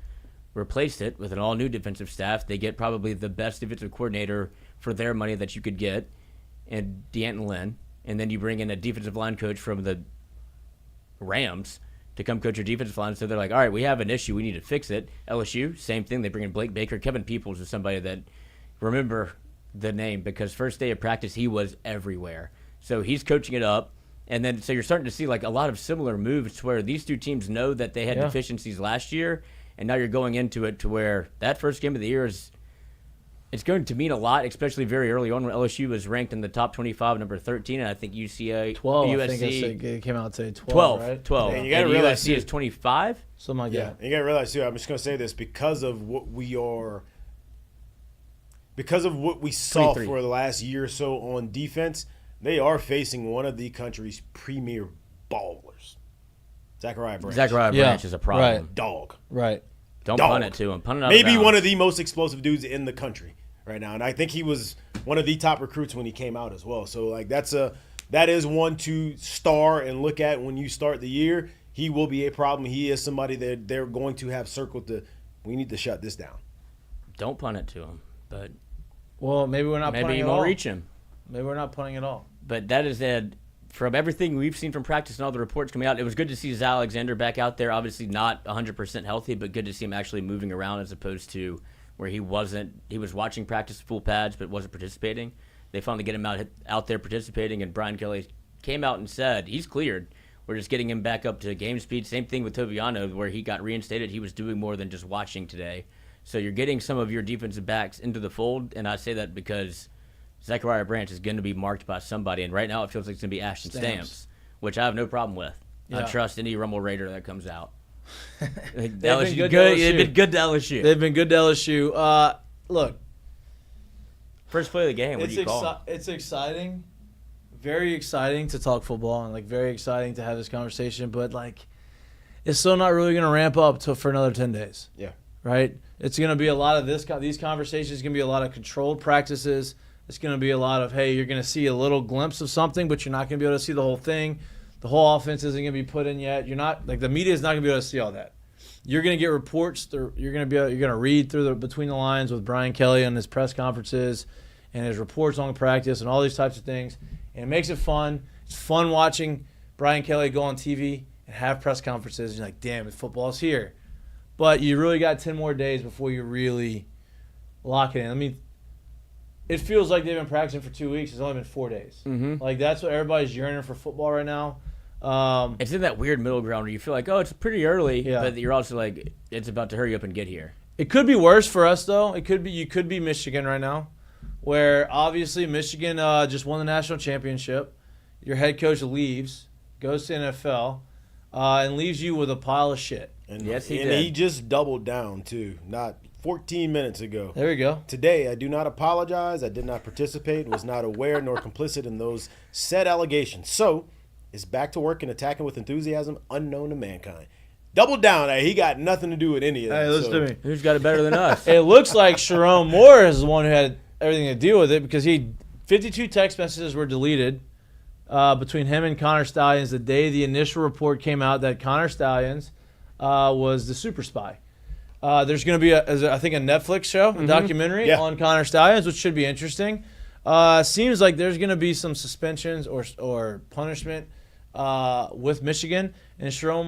replaced it with an all-new defensive staff. They get probably the best defensive coordinator for their money that you could get, and DeAnton Lynn. And then you bring in a defensive line coach from the Rams to come coach your defensive line. So they're like, all right, we have an issue. We need to fix it. LSU, same thing. They bring in Blake Baker. Kevin Peoples is somebody that, remember the name, because first day of practice, he was everywhere. So he's coaching it up. And then so you're starting to see like a lot of similar moves to where these two teams know that they had deficiencies last year. And now you're going into it to where that first game of the year it's going to mean a lot, especially very early on when LSU was ranked in the top 25, number 13, and I think UCA, 12. USC, I think it came out today. 12, right? 12. And you gotta and realize USC is 25. Something like that. And you gotta realize too. I'm just gonna say this because of what we saw 23. for the last year or so on defense. They are facing one of the country's premier ballers, Zachariah Branch. Branch is a problem. Right. Dog. Right. Don't Dog. punt it to him. Punt it out Maybe of one bounds. of the most explosive dudes in the country right now, and I think he was one of the top recruits when he came out as well. So like that is one to star and look at when you start the year. He will be a problem. He is somebody that they're going to have circled to. We need to shut this down. Don't punt it to him, but Well, maybe we're not maybe punting you at won't all. reach him. Maybe we're not punting at all. But that is from everything we've seen from practice and all the reports coming out, it was good to see Zach Alexander back out there. Obviously not 100% healthy, but good to see him actually moving around as opposed to where he was watching practice full pads but wasn't participating. They finally get him out there participating, and Brian Kelly came out and said he's cleared. We're just getting him back up to game speed. Same thing with Toviano, where he got reinstated. He was doing more than just watching today. So you're getting some of your defensive backs into the fold, and I say that because Zachariah Branch is going to be marked by somebody, and right now it feels like it's going to be Ashton Stamps, which I have no problem with. Yeah. I trust any Rumble Raider that comes out. They've LSU, been good to LSU. They've been good to LSU. They've been good to LSU. Look, First play of the game, what do you call it? It's exciting, very exciting to talk football, and like very exciting to have this conversation. But like, it's still not really going to ramp up for another 10 days. Yeah. Right. It's going to be a lot of these conversations. It's going to be a lot of controlled practices. It's going to be a lot of, hey, you're going to see a little glimpse of something, but you're not going to be able to see the whole thing. The whole offense isn't going to be put in yet. You're not like the media is not going to be able to see all that. You're going to get reports. You're going to read through between the lines with Brian Kelly and his press conferences and his reports on practice and all these types of things. And it makes it fun. It's fun watching Brian Kelly go on TV and have press conferences. You're like, damn, football's here. But you really got 10 more days before you really lock it in. I mean, it feels like they've been practicing for 2 weeks. It's only been 4 days. Mm-hmm. Like, that's what everybody's yearning for football right now. It's in that weird middle ground where you feel like, oh, it's pretty early, Yeah. but you're also like, it's about to hurry up and get here. It could be worse for us, though. You could be Michigan right now, where obviously Michigan just won the national championship. Your head coach leaves, goes to NFL, and leaves you with a pile of shit. And, Yes, he and did. he just doubled down too. Not 14 minutes ago. There we go. Today, I do not apologize. I did not participate, was not aware nor complicit in those said allegations. So, it's back to work and attacking with enthusiasm unknown to mankind. Double down. He got nothing to do with any of that. Hey, listen to me. Who's got it better than us? It looks like Sharon Moore is the one who had everything to deal with it because 52 text messages were deleted between him and Connor Stallions the day the initial report came out that Connor Stallions was the super spy. There's going to be, I think, a Netflix show, a documentary on Connor Stallions, which should be interesting. Seems like there's going to be some suspensions or punishment with Michigan, and Sharon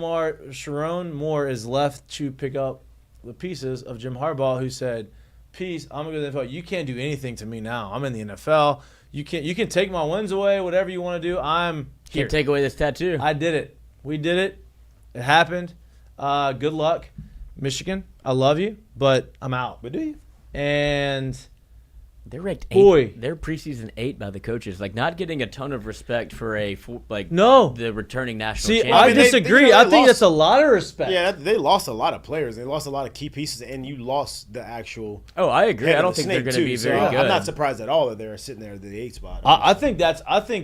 Moore is left to pick up the pieces of Jim Harbaugh, who said, "Peace, I'm going to go to the NFL. You can't do anything to me now. I'm in the NFL. You can take my wins away, whatever you want to do. I'm here. Can't take away this tattoo. I did it. We did it. It happened. Good luck, Michigan. I love you, but I'm out." But do you? And They're ranked 8. Boy. They're preseason 8 by the coaches. Like, not getting a ton of respect for No. the returning national See, champion. I mean, they disagree. I think lost- that's a lot of respect. Yeah, they lost a lot of players. They lost a lot of key pieces, and you lost the actual. Oh, I agree. head I of don't the think they're snake, going to too. be So very good. I'm not surprised at all that they're sitting there at the 8th spot. I think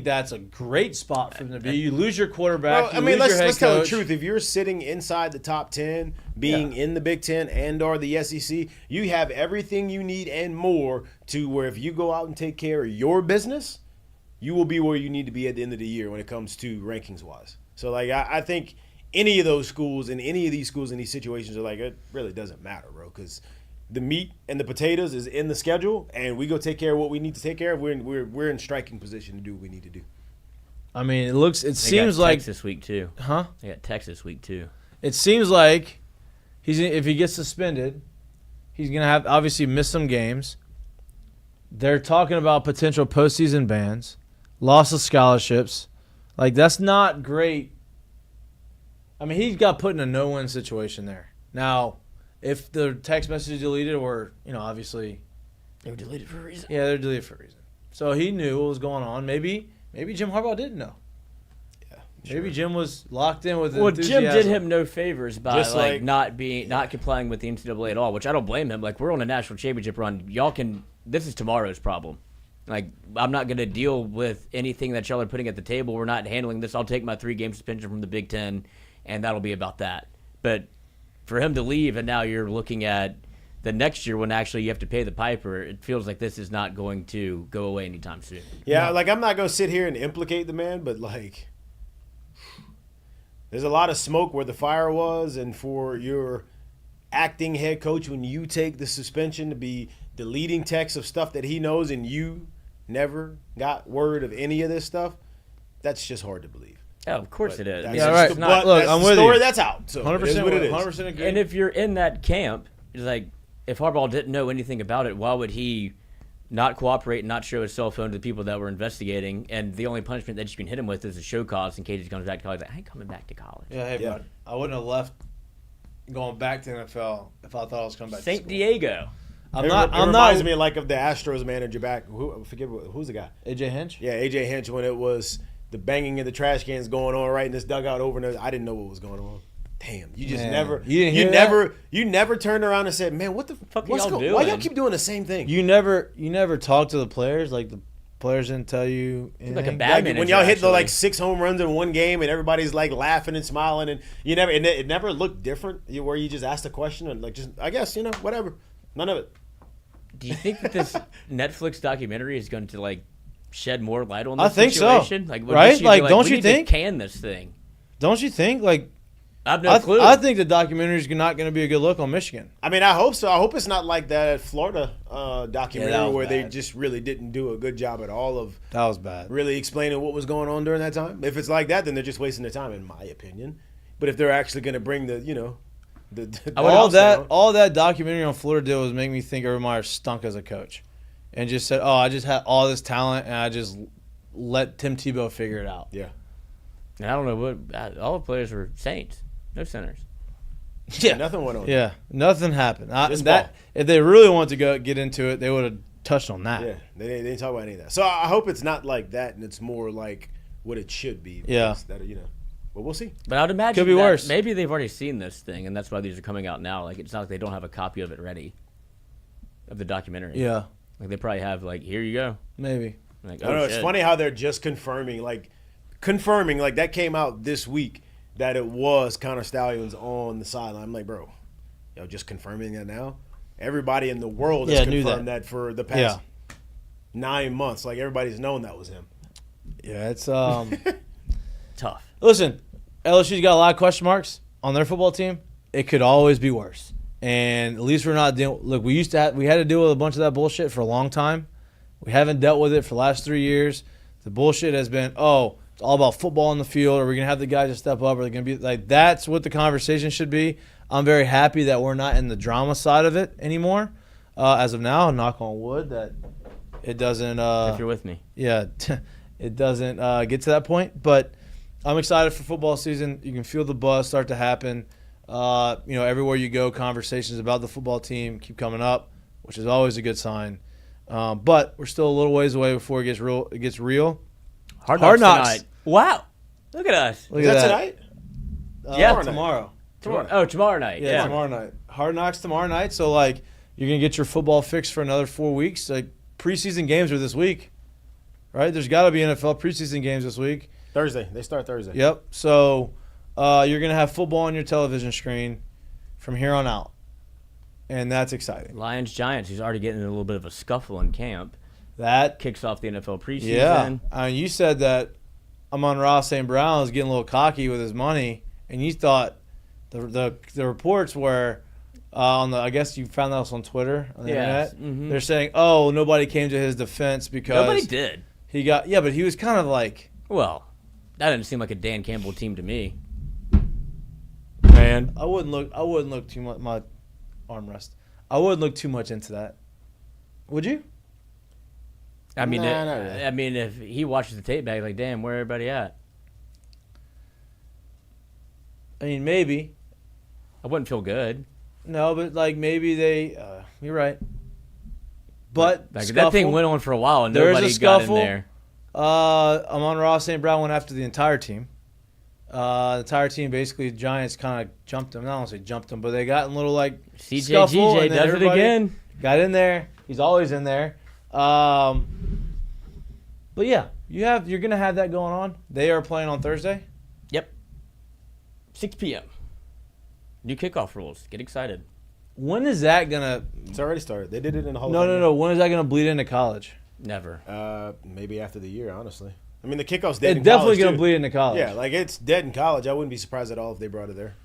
that's a great spot for them to be. You lose your quarterback. Well, you I mean, lose your let's head tell the coach. truth. If you're sitting inside the top 10, being in the Big Ten and/or the SEC, you have everything you need and more to where if you go out and take care of your business, you will be where you need to be at the end of the year when it comes to rankings-wise. So, like, I think any of those schools and any of these schools in these situations are like, it really doesn't matter, bro, because the meat and the potatoes is in the schedule, and we go take care of what we need to take care of. We're in striking position to do what we need to do. I mean, it They seems got like, Texas week 2. huh? They got Texas week 2. It seems like if he gets suspended, he's gonna have obviously miss some games. They're talking about potential postseason bans, loss of scholarships. Like, that's not great. I mean, he got put in a no-win situation there. Now, if the text message is deleted, or obviously, They were deleted for a reason. yeah, they're deleted for a reason. So he knew what was going on. Maybe Jim Harbaugh didn't know. Maybe Jim was locked in with Well, enthusiasm. Jim did him no favors by Just like- not complying with the NCAA at all, which I don't blame him. Like, we're on a national championship run. Y'all can. This is tomorrow's problem. Like, I'm not going to deal with anything that y'all are putting at the table. We're not handling this. I'll take my 3-game suspension from the Big Ten, and that'll be about that. But for him to leave, and now you're looking at the next year when actually you have to pay the piper, it feels like this is not going to go away anytime soon. Yeah, like, I'm not going to sit here and implicate the man, but, like, there's a lot of smoke where the fire was, and for your acting head coach, when you take the suspension to be deleting texts of stuff that he knows and you never got word of any of this stuff, that's just hard to believe. Yeah, of course it is. That's Yeah, just right. the- But but look, that's I'm the with story you. that's out. So 100%, it is what it is. 100% agree. And if you're in that camp, it's like, if Harbaugh didn't know anything about it, why would he not cooperate and not show his cell phone to the people that were investigating? And the only punishment that you can hit him with is a show cause in case he comes back to college. Like, I ain't coming back to college. Yeah, hey, Yeah. bud. I wouldn't have left going back to the NFL if I thought I was coming back to St. school. Diego. I'm It not. reminds me like of the Astros manager back. I forget who's the guy. AJ Hinch. Yeah, AJ Hinch, when it was the banging of the trash cans going on right in this dugout over there. I didn't know what was going on. Damn, you just Man. never. You didn't hear You never turned around and said, "Man, what the Fuck what's y'all going? Why y'all doing?" keep doing the same thing?" You never talked to the players. Like, the players didn't tell you anything. Like a Like, bad when manager, y'all hit the actually. like 6 home runs in one game and everybody's like laughing and smiling and you never it never looked different where you just asked a question and like just I guess whatever, none of it. Do you think that this Netflix documentary is going to like shed more light on this I think so. situation? Like, would Right? you be Like, don't we you need to think? can this thing? Don't you think? Like, I have no clue. I think the documentary is not going to be a good look on Michigan. I mean, I hope so. I hope it's not like that Florida documentary Yeah, that was where they bad. just really didn't do a good job at all of That was bad. really explaining what was going on during that time. If it's like that, then they're just wasting their time, in my opinion. But if they're actually going to bring the All that documentary on Florida did was make me think Urban Meyer stunk as a coach, and just said, "Oh, I just had all this talent, and I just let Tim Tebow figure it out." yeah. And I don't know what all the players were Saints, no centers. Yeah, Nothing went on. Yeah, nothing happened. Just ball. If they really wanted to get into it, they would have touched on that. Yeah, they didn't talk about any of that. So I hope it's not like that, and it's more like what it should be. Yeah. That, but we'll see. But I'd imagine Could be that worse. maybe they've already seen this thing, and that's why these are coming out now. Like, it's not like they don't have a copy of it ready, of the documentary. Yeah, Like, they probably have, like, here you go. maybe. Like, I don't know. It's shit. funny how they're just confirming like that came out this week that it was Connor Stallions on the sideline. I'm like, bro, just confirming that now. Everybody in the world has knew confirmed that for the past Yeah. 9 months. Like everybody's known that was him. Yeah, it's Tough. Listen, LSU's got a lot of question marks on their football team. It could always be worse, and at least we're not dealing. Look, we had to deal with a bunch of that bullshit for a long time. We haven't dealt with it for the last 3 years. The bullshit has been, it's all about football on the field. Are we going to have the guys to step up? Are they going to be like, that's what the conversation should be. I'm very happy that we're not in the drama side of it anymore. As of now, knock on wood, that it doesn't. If you're with me. Yeah, it doesn't get to that point. But I'm excited for football season. You can feel the buzz start to happen. Everywhere you go, conversations about the football team keep coming up, which is always a good sign. But we're still a little ways away before it gets real. It gets real. Hard Knocks Knocks. tonight. Wow. Look at us. Look Is at that that. tonight? Yeah, tomorrow. Tomorrow night. Yeah, tomorrow night. Hard Knocks tomorrow night. So, like, you're going to get your football fix for another 4 weeks. Like, preseason games are this week, right? There's got to be NFL preseason games this week. Thursday. They start Thursday. Yep. So, you're going to have football on your television screen from here on out. And that's exciting. Lions Giants, who's already getting in a little bit of a scuffle in camp. That Kicks off the NFL preseason. Yeah. I mean, you said that Amon-Ra St. Brown was getting a little cocky with his money, and you thought the reports were on the. I guess you found that on Twitter on the internet. Mm-hmm. They're saying, "Oh, nobody came to his defense because Nobody did. He got but he was kind of like, Well, that didn't seem like a Dan Campbell team to me. man, I wouldn't look too much. My armrest. I wouldn't look too much into that. Would you? I mean, Nah, not really. I mean, if he watches the tape back, like, damn, where everybody at? I mean, maybe. I wouldn't feel good. No, but like maybe they. You're right. But Like, that scuffle. thing went on for a while, and There is a nobody got in scuffle. there. Amon-Ra St. Brown went after the entire team. The entire team, basically, the Giants kind of jumped him. I don't want to say jumped him, but they got in a little, like, scuffle. CJGJ and then does it everybody again. Got in there. He's always in there. But, yeah, you're going to have that going on. They are playing on Thursday. Yep. 6 p.m. New kickoff rules. Get excited. When is that going to – It's already started. They did it in the Hall of No. Fame. When is that going to bleed into college? Never. Maybe after the year, honestly. I mean, the kickoff's dead It's in definitely college, going to too. bleed into college. Yeah, like it's dead in college. I wouldn't be surprised at all if they brought it there.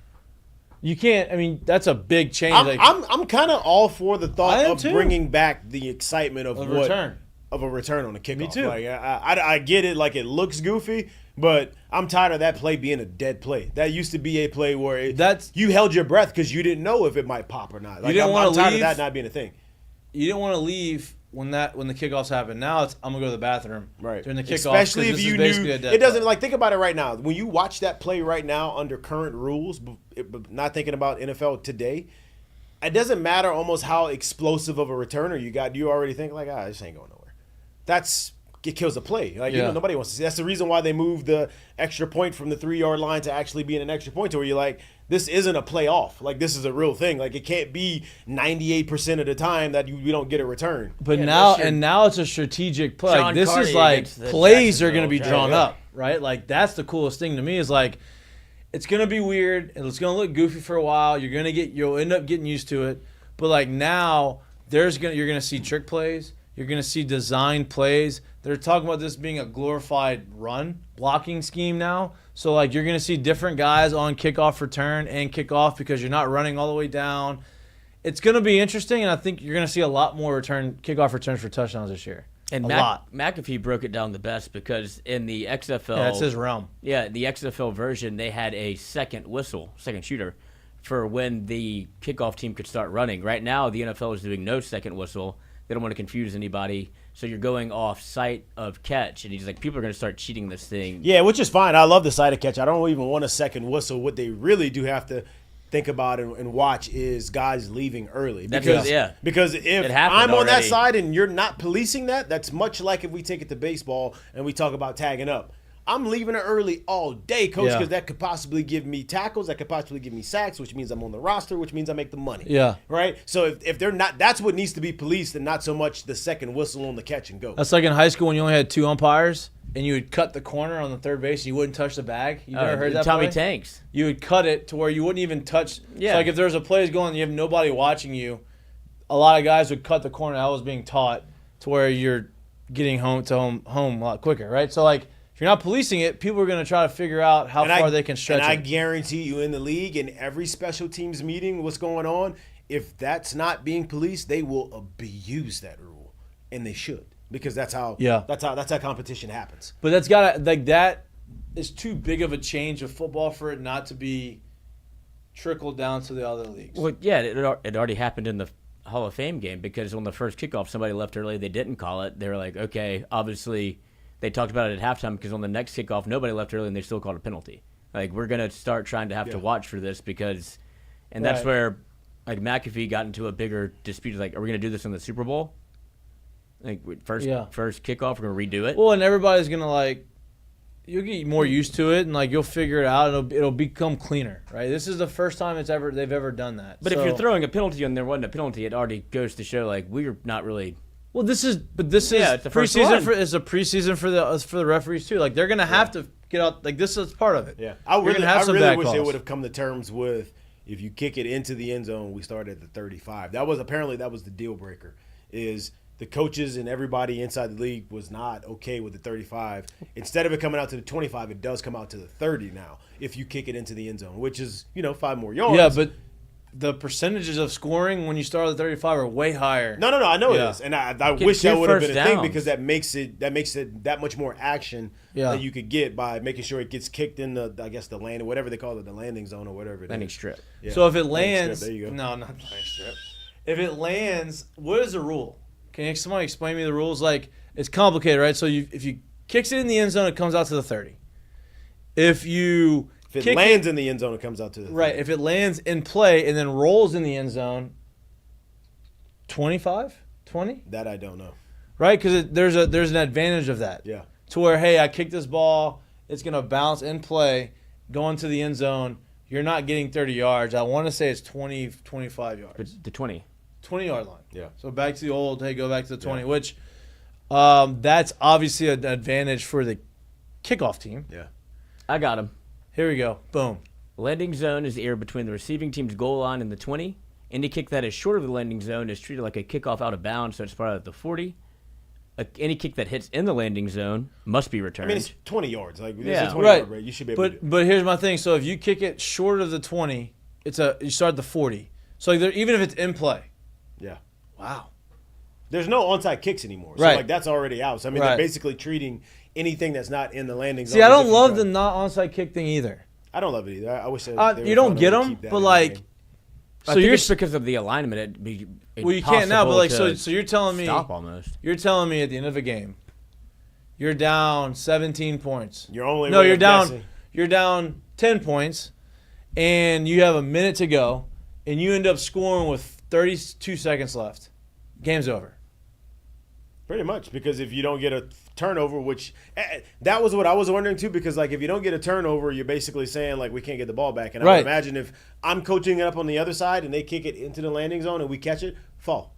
You can't – I mean, that's a big change. I'm kind of all for the I thought am of too. bringing back the excitement of A what return. of a return on a kickoff. Me too. Like, I get it. Like, it looks goofy, but I'm tired of that play being a dead play. That used to be a play where you held your breath because you didn't know if it might pop or not. Like, didn't wanna I'm tired leave. of that not being a thing. You didn't want to leave when the kickoffs happen. Now it's I'm gonna go to the bathroom during the kickoff. Especially if you knew it it doesn't. Like, think about it right now. When you watch that play right now under current rules, but not thinking about NFL today, it doesn't matter almost how explosive of a returner you got. You already think like, this ain't going nowhere. It kills the play. Like, nobody wants to see. That's the reason why they moved the extra point from the 3-yard line to actually being an extra point, to where you're like, this isn't a play off. Like, this is a real thing. Like, it can't be 98% of the time that we don't get a return. But now it's a strategic play. John Like, this Carney is like against the plays are going to be Jacksonville drawn up, right? Like, that's the coolest thing to me is like it's going to be weird and it's going to look goofy for a while. You'll end up getting used to it. But like now you're going to see trick plays. You're going to see design plays. They're talking about this being a glorified run blocking scheme now. So, like, you're going to see different guys on kickoff return and kickoff because you're not running all the way down. It's going to be interesting, and I think you're going to see a lot more kickoff returns for touchdowns this year. And a lot. McAfee broke it down the best because in the XFL, Yeah, that's his realm. Yeah, the XFL version, they had a second shooter, for when the kickoff team could start running. Right now, the NFL is doing no second whistle. They don't want to confuse anybody, so you're going off sight of catch. And he's like, people are going to start cheating this thing. Yeah, which is fine. I love the side of catch. I don't even want a second whistle. What they really do have to think about and watch is guys leaving early. Because if I'm on that side and you're not policing that, that's much like if we take it to baseball and we talk about tagging up. I'm leaving it early all day, coach, because that could possibly give me tackles, that could possibly give me sacks, which means I'm on the roster, which means I make the money. Yeah. Right? So if they're not, that's what needs to be policed and not so much the second whistle on the catch and go. That's like in high school when you only had 2 umpires and you would cut the corner on the third base and you wouldn't touch the bag. You never heard that Tommy play? Tanks. You would cut it to where you wouldn't even touch. Yeah. So like if there's a play going and you have nobody watching you, a lot of guys would cut the corner. That was being taught to where you're getting home a lot quicker, right? So like if you're not policing it, people are going to try to figure out how far they can stretch and I it. guarantee you in the league, in every special teams meeting, what's going on, if that's not being policed, they will abuse that rule. And they should. Because that's how competition happens. But that's got to, like, that is too big of a change of football for it not to be trickled down to the other leagues. Well, yeah, it already happened in the Hall of Fame game because on the first kickoff, somebody left early. They didn't call it. They were like, okay, obviously they talked about it at halftime because on the next kickoff, nobody left early and they still called a penalty. Like, we're going to start trying to have to watch for this because – and that's where, like, McAfee got into a bigger dispute. Like, are we going to do this in the Super Bowl? Like first kickoff, we're gonna redo it. Well, and everybody's gonna you'll get more used to it, and you'll figure it out. It'll become cleaner, right? This is the first time they've ever done that. But if you're throwing a penalty and there wasn't a penalty, it already goes to show we're not really. Well, this is it's the first preseason. one. It's a preseason for the referees too. They're gonna have to get out. This is part of it. Yeah, I really wish they calls. would have come to terms with if you kick it into the end zone, we start at the 35. That was the deal breaker. Is the coaches and everybody inside the league was not okay with the 35. Instead of it coming out to the 25, it does come out to the 30 now if you kick it into the end zone, which is 5 more yards. Yeah, but the percentages of scoring when you start at the 35 are way higher. No, I know it is, and I wish that would have been a thing because that makes it that much more action that you could get by making sure it gets kicked in the landing, whatever they call it, the landing zone or whatever it landing is. strip. Yeah. So if it lands, there you go. No, not landing strip. If it lands, what is the rule? Can somebody explain me the rules? It's complicated, right? So if you kicks it in the end zone, it comes out to the 30. If it lands in the end zone, it comes out to the 30. Right. If it lands in play and then rolls in the end zone, 25, 20? That I don't know. Right, because there's an advantage of that. Yeah. To where, hey, I kicked this ball, it's gonna bounce in play, go into the end zone. You're not getting 30 yards. I want to say it's 20, 25 yards. The 20. 20-yard line. Yeah. So back to the old, hey, go back to the 20, which that's obviously an advantage for the kickoff team. Yeah. I got him. Here we go. Boom. Landing zone is the area between the receiving team's goal line and the 20. Any kick that is short of the landing zone is treated like a kickoff out of bounds, so it's part of the 40. Any kick that hits in the landing zone must be returned. I mean, it's 20 yards. It's a 20 right. yard rate. You should be able to do it. But here's my thing. So if you kick it short of the 20, you start at the 40. So even if it's in play. Yeah. Wow. There's no onside kicks anymore. So, Right. that's already out. So, I mean, they're basically treating anything that's not in the landing zone. See, I don't love the not onside kick thing either. I don't love it either. I wish they you don't get them, but so you're because of the alignment. You can't now. But so you're telling me stop almost. You're telling me at the end of a game, you're down 17 points. You're down. You're down 10 points, and you have a minute to go, and you end up scoring with 32 seconds left. Game's over. Pretty much, because if you don't get a turnover, which that was what I was wondering too, because if you don't get a turnover, you're basically saying we can't get the ball back. And I would imagine if I'm coaching it up on the other side and they kick it into the landing zone and we catch it, fall.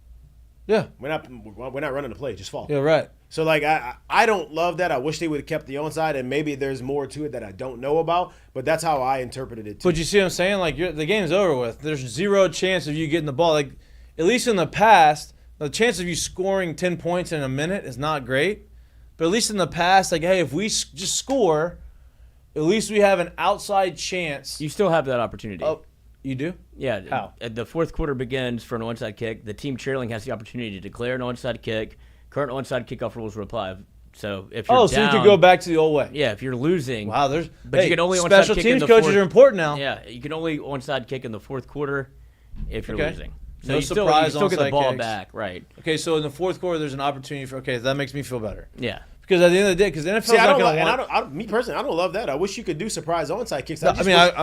Yeah. We're not running the play, just fall. Yeah, right. So I don't love that. I wish they would have kept the onside, and maybe there's more to it that I don't know about, but that's how I interpreted it too. But you see what I'm saying? The game's over with. There's zero chance of you getting the ball. At least in the past, the chance of you scoring 10 points in a minute is not great. But at least in the past, hey, if we just score, at least we have an outside chance. You still have that opportunity. Oh, you do? Yeah. How? The fourth quarter begins for an onside kick. The team trailing has the opportunity to declare an onside kick. Current onside kickoff rules will apply. So if you're so you could go back to the old way. Yeah, if you're losing. Wow, you can only special onside kick teams in the coaches fourth, are important now. Yeah, you can only onside kick in the fourth quarter if you're losing. So No you surprise still get the onside ball kicks. back, right? Okay, so in the fourth quarter, there's an opportunity that makes me feel better. Yeah. Because at the end of the day, because the NFL's not going to want... me personally, I don't love that. I wish you could do surprise onside kicks. I'm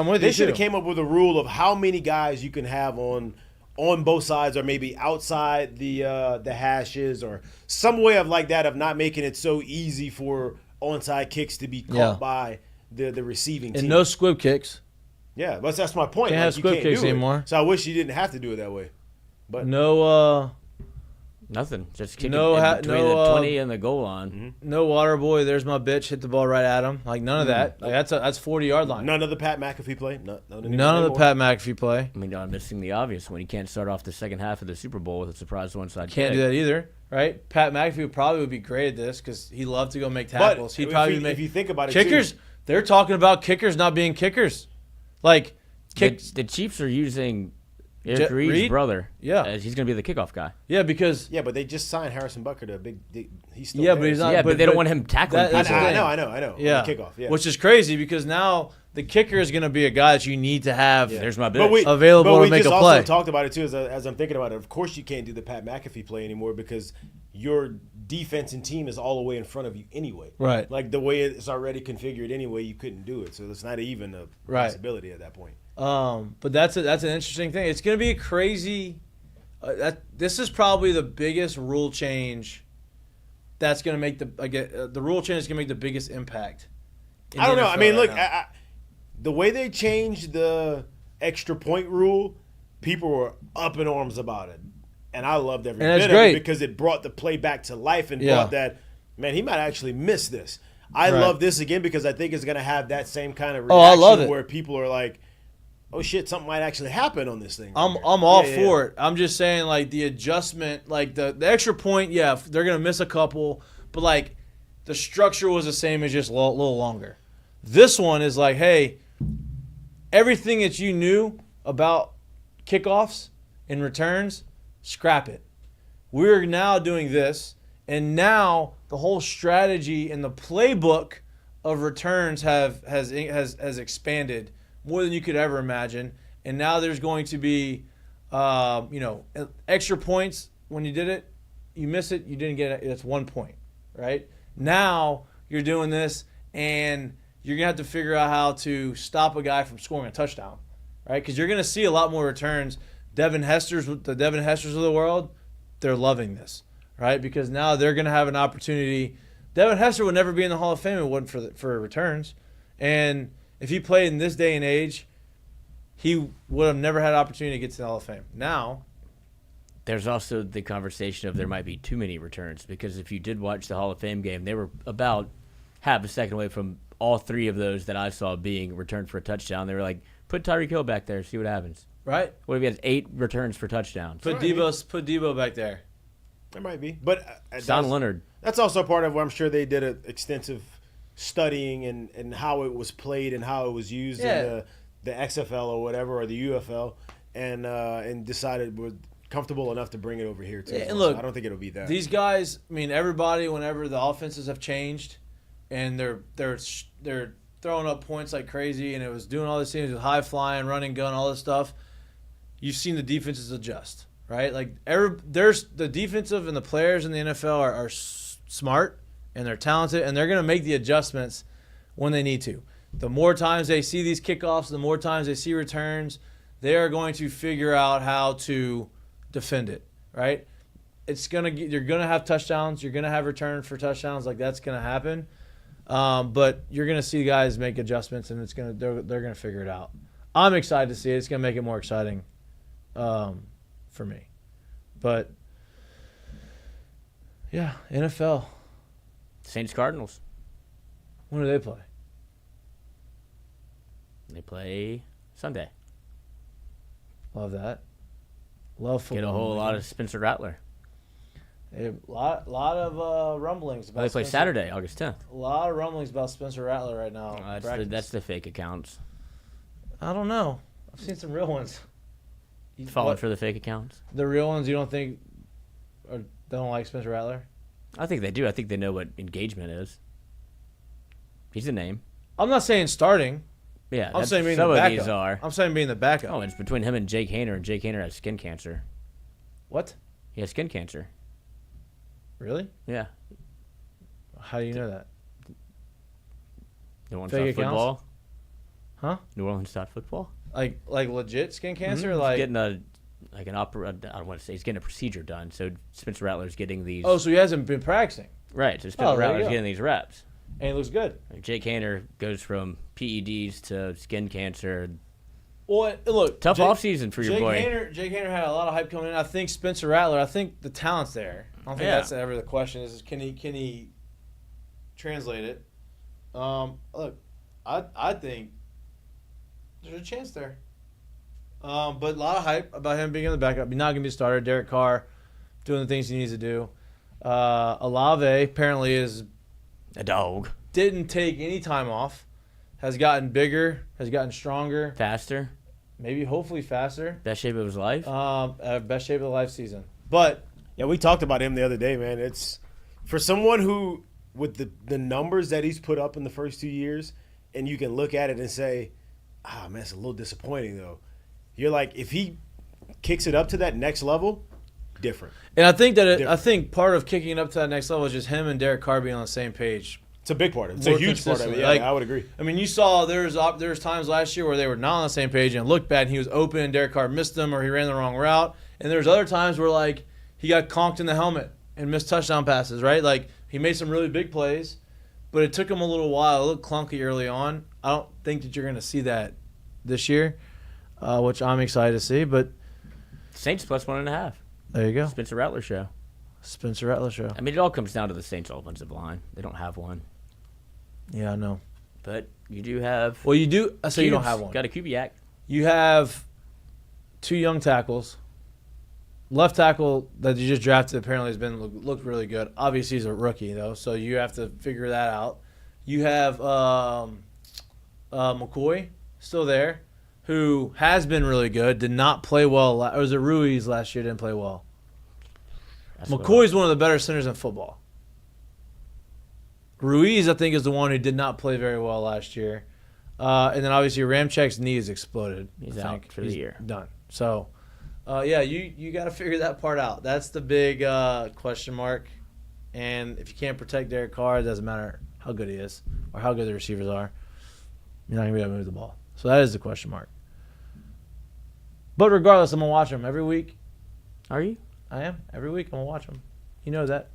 with you They should have too. came up with a rule of how many guys you can have on both sides, or maybe outside the hashes, or some way of that, of not making it so easy for onside kicks to be caught by the receiving team. And no squib kicks. Yeah, but that's my point. Can't have squib kicks anymore. So I wish you didn't have to do it that way. But nothing. Just kicking between the 20 and the goal line. Mm-hmm. No water boy. There's my bitch. Hit the ball right at him. None of that. That's 40-yard line. None of the Pat McAfee play. None of the Pat McAfee play. I mean, I'm missing the obvious when you can't start off the second half of the Super Bowl with a surprise onside kick. Can't do that either, right? Pat McAfee probably would be great at this because he loved to go make tackles. But if you think about it, kickers, too, they're talking about kickers not being kickers. The Chiefs are using Eric Reed's brother. Yeah. He's going to be the kickoff guy. Yeah, because... Yeah, but they just signed Harrison Butker to a big... He's still yeah, there. but he's not... Yeah, but they don't want him tackling people. I know. Yeah. On the kickoff, yeah. Which is crazy because now the kicker is going to be a guy that you need to have There's my bitch. available to make a play. But we just also talked about it, too, as I'm thinking about it. Of course you can't do the Pat McAfee play anymore because your defense and team is all the way in front of you anyway. Right. The way it's already configured anyway, you couldn't do it. So it's not even a possibility at that point. But that's an interesting thing. It's going to be a crazy. This is probably the biggest rule change that's going to make the rule change is going to make the biggest impact. I don't know. I mean, look, the way they changed the extra point rule, people were up in arms about it. And I loved every bit of it because it brought the play back to life and brought that, man, he might actually miss this. I love this again because I think it's going to have that same kind of reaction I love it. Where people are like, oh, shit, something might actually happen on this thing. I'm all for it. I'm just saying, like, the adjustment, like, the extra point, yeah, they're going to miss a couple. But, like, the structure was the same as just a little longer. This one is like, hey, everything that you knew about kickoffs and returns – scrap it. We're now doing this, and now the whole strategy and the playbook of returns has expanded more than you could ever imagine. And now there's going to be, extra points when you did it. You miss it, you didn't get it. It's 1 point, right? Now you're doing this, and you're gonna have to figure out how to stop a guy from scoring a touchdown, right? Because you're gonna see a lot more returns. The Devin Hesters of the world, they're loving this, right? Because now they're going to have an opportunity. Devin Hester would never be in the Hall of Fame if it wasn't for returns. And if he played in this day and age, he would have never had an opportunity to get to the Hall of Fame. Now, there's also the conversation of there might be too many returns because if you did watch the Hall of Fame game, they were about half a second away from all three of those that I saw being returned for a touchdown. They were like, put Tyreek Hill back there, see what happens. Right. What if he has 8 returns for touchdowns? Put Debo back there. There might be. But Don Leonard. That's also part of where I'm sure they did an extensive studying and how it was played and how it was used in the XFL or whatever or the UFL and decided we're comfortable enough to bring it over here too. And look, I don't think it'll be that. These guys, I mean, everybody, whenever the offenses have changed and they're throwing up points like crazy and it was doing all these things with high flying, running gun, all this stuff, you've seen the defenses adjust, right? Like there's the defensive and the players in the NFL are smart and they're talented and they're going to make the adjustments when they need to. The more times they see these kickoffs, the more times they see returns, they are going to figure out how to defend it, right? You're going to have touchdowns, you're going to have returns for touchdowns, like that's going to happen. But you're going to see guys make adjustments and they're going to figure it out. I'm excited to see it. It's going to make it more exciting. For me. But, yeah, NFL. Saints Cardinals. When do they play? They play Sunday. Love that. Love football. Get a whole lot of Spencer Rattler. A lot of rumblings about they play Saturday, August 10th. A lot of rumblings about Spencer Rattler right now. That's the fake accounts. I don't know. I've seen some real ones. Falling for the fake accounts? The real ones you don't think don't like Spencer Rattler? I think they do. I think they know what engagement is. He's a name. I'm not saying starting. Yeah, I'm saying being some the of backup. these are. I'm saying being the backup. Oh, it's between him and Jake Haener, and Jake Haener has skin cancer. What? He has skin cancer. Really? Yeah. How do you know that? New Orleans Fake football. Huh? New Orleans football. Like legit skin cancer? Mm-hmm. Like he's getting I don't want to say he's getting a procedure done. So Spencer Rattler's getting these. Oh, so he hasn't been practicing. Right. So Spencer Rattler's getting these reps. And he looks good. Jake Haener goes from PEDs to skin cancer. Well, look, tough offseason for your boy. Jake Haener had a lot of hype coming in. I think Spencer Rattler. I think the talent's there. I don't think that's ever the question. Is can he translate it? Look, I think there's a chance there. But a lot of hype about him being in the backup. He's not going to be a starter. Derek Carr doing the things he needs to do. Olave apparently is a dog. Didn't take any time off. Has gotten bigger. Has gotten stronger. Faster. Maybe hopefully faster. Best shape of his life. Best shape of the life season. But yeah, we talked about him the other day, man. It's for someone who with the numbers that he's put up in the first 2 years, and you can look at it and say, man, it's a little disappointing though. You're like, if he kicks it up to that next level, different. And I think that part of kicking it up to that next level is just him and Derek Carr being on the same page. It's a big part of it. It's a huge part of it. Yeah, I would agree. I mean, you saw there's times last year where they were not on the same page and it looked bad and he was open and Derek Carr missed them or he ran the wrong route. And there's other times where, like, he got conked in the helmet and missed touchdown passes, right? Like, he made some really big plays, but it took him a little while. It looked clunky early on. I don't think that you're going to see that this year, which I'm excited to see. But Saints plus 1.5. there you go. Spencer Rattler show. Spencer Rattler show. I mean, it all comes down to the Saints offensive line. They don't have one. Yeah, I know. But you do have. Well, you do. So you don't Cubes. have one. Got a Kubiak. You have 2 young tackles. Left tackle that you just drafted apparently has been looked really good. Obviously, he's a rookie, though, so you have to figure that out. You have McCoy still there, who has been really good. Did not play well. Or was it Ruiz last year didn't play well? McCoy's one of the better centers in football. Ruiz, I think, is the one who did not play very well last year. And then, obviously, Ramchek's knee has exploded. He's I out think. for the year. Done. So, yeah, you got to figure that part out. That's the big question mark. And if you can't protect Derek Carr, it doesn't matter how good he is or how good the receivers are. You're not going to be able to move the ball. So that is the question mark. But regardless, I'm going to watch them every week. Are you? I am. Every week, I'm going to watch them. You know that.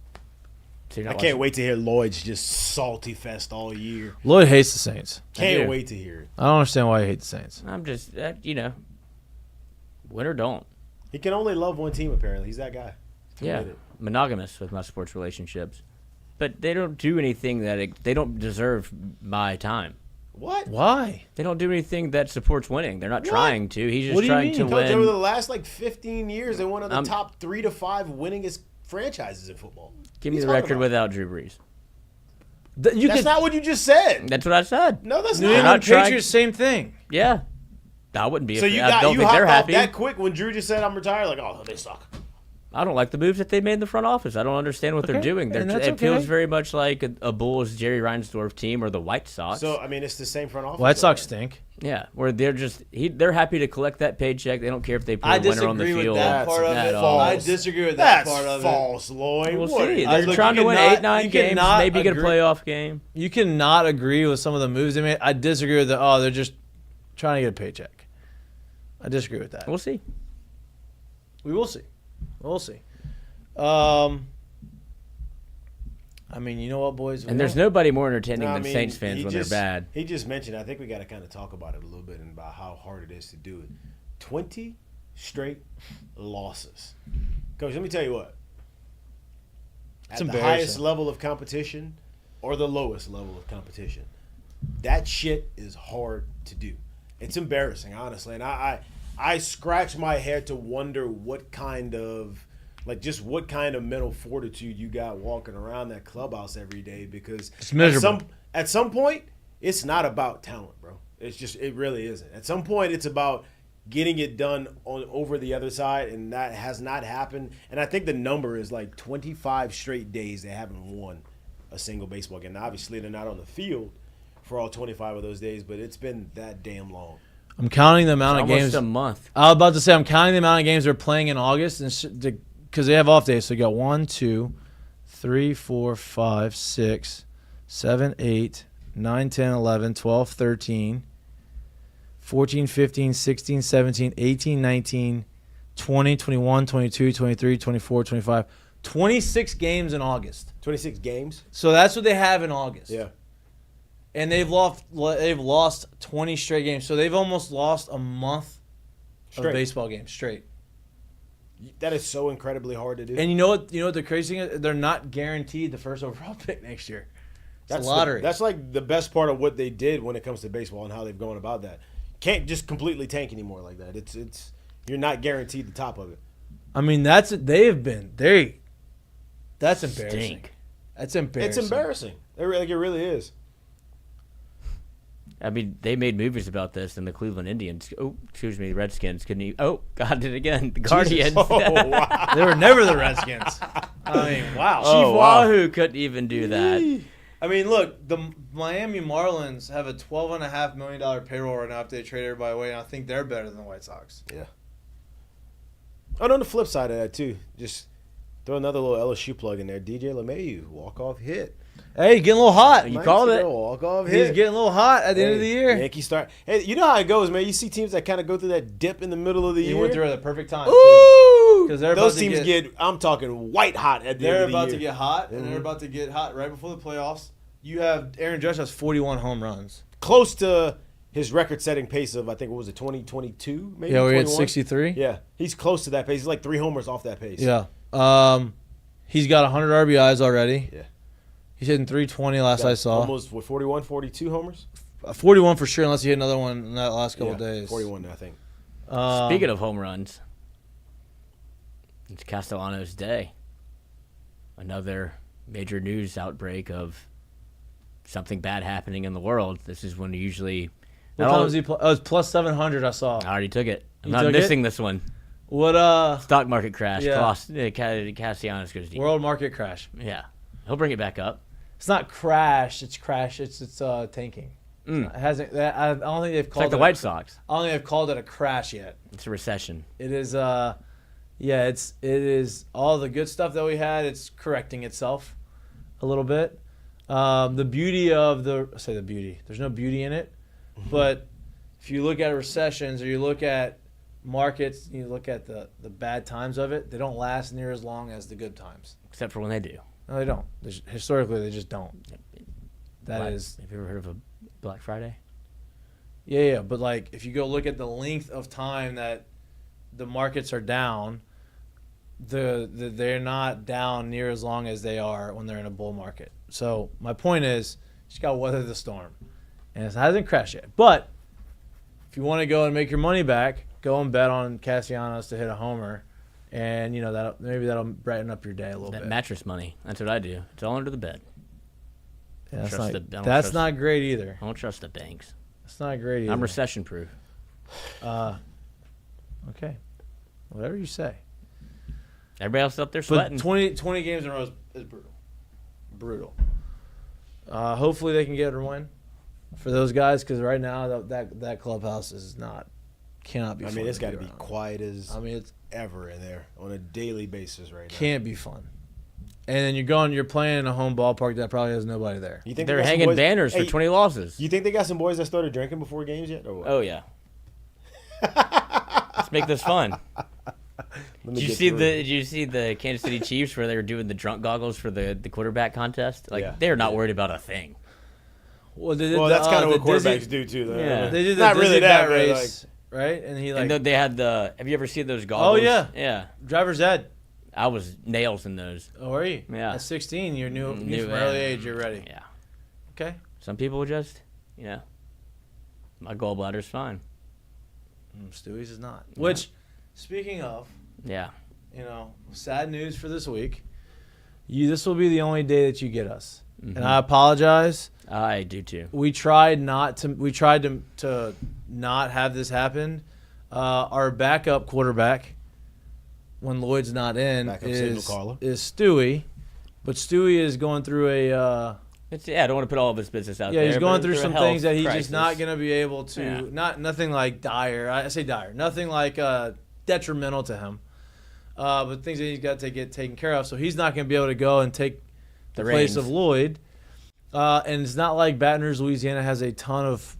So I can't wait to hear Lloyd's just salty fest all year. Lloyd hates the Saints. Can't wait to hear it. I don't understand why he hates the Saints. I'm just, win or don't. He can only love one team, apparently. He's that guy. Yeah, monogamous with my sports relationships. But they don't do anything they don't deserve my time. What? Why? They don't do anything that supports winning. They're not trying to. He's just What do you trying mean? to Coach, over the win. last 15 years, they're one of the top 3 to 5 winningest franchises in football. Give me the record without Drew Brees. That's not what you just said. That's what I said. No, that's New not. England trying- Patriots, same thing. Yeah. I wouldn't be. So you I don't think hopped they're off happy. that quick when Drew just said I'm retired. Like, oh, they suck. I don't like the moves that they made in the front office. I don't understand what they're Okay, doing. and that's It feels okay. very much like a Bulls Jerry Reinsdorf team or the White Sox. So I mean, it's the same front office. White Sox right? stink. Yeah, where they're happy to collect that paycheck. They don't care if they put I a winner on the disagree with field. that part of at it. all. I disagree with that That's part of false, Lloyd. We'll What? see. I- They're look, trying you to win cannot- 8-9 you games, cannot maybe get a agree- playoff game. it. You cannot agree with some of the moves they made. I disagree with that. Oh, they're just trying to get a paycheck. I disagree with that. We'll see. We will see. We'll see. I mean, you know what, boys? And there's nobody more entertaining No, I than mean, Saints fans he when just- they're bad. He just mentioned. I think we got to kind of talk about it a little bit and about how hard it is to do it. 20 straight losses. Coach, let me tell you what. It's At the embarrassing. highest level of competition or the lowest level of competition, that shit is hard to do. It's embarrassing, honestly. And I scratch my head to wonder what kind of mental fortitude you got walking around that clubhouse every day, because It's miserable. at some point, it's not about talent, bro. It really isn't. At some point, it's about getting it done over the other side, and that has not happened. And I think the number is like 25 straight days they haven't won a single baseball game. Now, obviously, they're not on the field for all 25 of those days, but it's been that damn long. I'm counting the amount of Almost games. a month. I was about to say I'm counting the amount of games they're playing in August, and because they have off days. So you got 1, 2, 3, 4, 5, 6, 7, 8, 9, 10, 11, 12, 13, 14, 15, 16, 17, 18, 19, 20, 21, 22, 23, 24, 25. 26 games in August. 26 games? So that's what they have in August. Yeah. And they've lost 20 straight games. So they've almost lost a month of Straight. baseball games straight. That is so incredibly hard to do. And you know what the crazy thing is? They're not guaranteed the first overall pick next year. It's a lottery. That's like the best part of what they did when it comes to baseball and how they've gone about that. Can't just completely tank anymore like that. It's you're not guaranteed the top of it. I mean, that's embarrassing. Stink. That's embarrassing. It's embarrassing. It really is. I mean, they made movies about this, and the Cleveland Indians. Oh, excuse me, Redskins couldn't. God did it again. The Guardians. Oh, wow. They were never the Redskins. I mean, wow. Chief Wahoo couldn't even do that. I mean, look, the Miami Marlins have a $12.5 million payroll right now if they trade everybody away, and I think they're better than the White Sox. Yeah. And on the flip side of that, too, just throw another little LSU plug in there. DJ LeMahieu, walk-off hit. Hey, getting a little hot. You called it. Walk-off He's hit. getting a little hot at the end of the year. Yankees start. Hey, you know how it goes, man. You see teams that kind of go through that dip in the middle of the He year. went through at the perfect time. Ooh, because they're those about to teams get. I'm talking white hot at the They're end of the about year. to get hot, and they're about to get hot right before the playoffs. You have Aaron Judge has 41 home runs. Close to his record-setting pace of, I think, what was it, 2022? Maybe Yeah, we had 21? 63. Yeah, he's close to that pace. He's like 3 homers off that pace. Yeah. He's got 100 RBIs already. Yeah. He's hitting 320 last I saw. Almost, 41, 42 homers? 41 for sure, unless he hit another one in that last couple Yeah, days. 41, I think. Speaking of home runs, it's Castellano's day. Another major news outbreak of something bad happening in the world. This is when usually. What time was he? It was plus 700. I saw. I already took it. I'm You not took missing this one. What? Stock market crash. Yeah. Castellanos goes deep. World market crash. Yeah, he'll bring it back up. It's not crash. It's crash. It's tanking. It hasn't. I don't think they've It's called like the it. White Sox. I don't think they've called it a crash yet. It's a recession. It is. Yeah. It is all the good stuff that we had. It's correcting itself a little bit. The beauty of the beauty. There's no beauty in it, but if you look at recessions or you look at markets, you look at the bad times of it, they don't last near as long as the good times. Except for when they do. No, they don't. Historically, they just don't. That Black- is. Have you ever heard of a Black Friday? Yeah. But like, if you go look at the length of time that the markets are down, they're not down near as long as they are when they're in a bull market. So my point is, you just got to weather the storm, and it hasn't crashed yet. But if you want to go and make your money back, go and bet on Castellanos to hit a homer, and that'll brighten up your day a little That bit. mattress money. That's what I do. It's all under the bed. Yeah, trust that's the- I don't that's trust- not great either. I don't trust the banks. That's not great either. I'm recession proof. Okay, whatever you say. Everybody else up there But sweating. 20 games in a row is brutal. Brutal. Hopefully they can get a win for those guys, because right now that clubhouse cannot be. I fun mean, it's to got to be be around. quiet as it's ever in there on a daily basis right now. can't be fun. And then you're playing in a home ballpark that probably has nobody there. You think They're they got some hanging boys- banners Hey, for 20 losses. You think they got some boys that started drinking before games yet? Or what? Oh, yeah. Let's make this fun. Let me Did you get see through the it. Did you see the Kansas City Chiefs where they were doing the drunk goggles for the quarterback contest? Like Yeah. they're not worried about a thing. Well, That's kind of what the Disney- quarterbacks do too, though. Yeah. They did the Not Disney really that, bat but, race, right? And he And they had the. Have you ever seen those goggles? yeah. Yeah. driver's ed. I was nails in those. Oh, are you? Yeah. At 16, you're new New- from early age. You're ready. Yeah. Okay. Some people just, my gallbladder's fine. Stewie's is not. Which, speaking of, Yeah. sad news for this week. This will be the only day that you get us, and I apologize. I do too. We tried to not have this happen. Our backup quarterback, when Lloyd's not in, Backup signal caller. is Stewie, but Stewie is going through a. I don't want to put all of his business out there. He's going but through a some health things that he's crisis. just not going to be able to. Yeah. Nothing like dire. I say dire. Nothing like detrimental to him. But things that he's got to get taken care of. So he's not going to be able to go and take the place reins. of Lloyd. And it's not like Baton Rouge, Louisiana has a ton of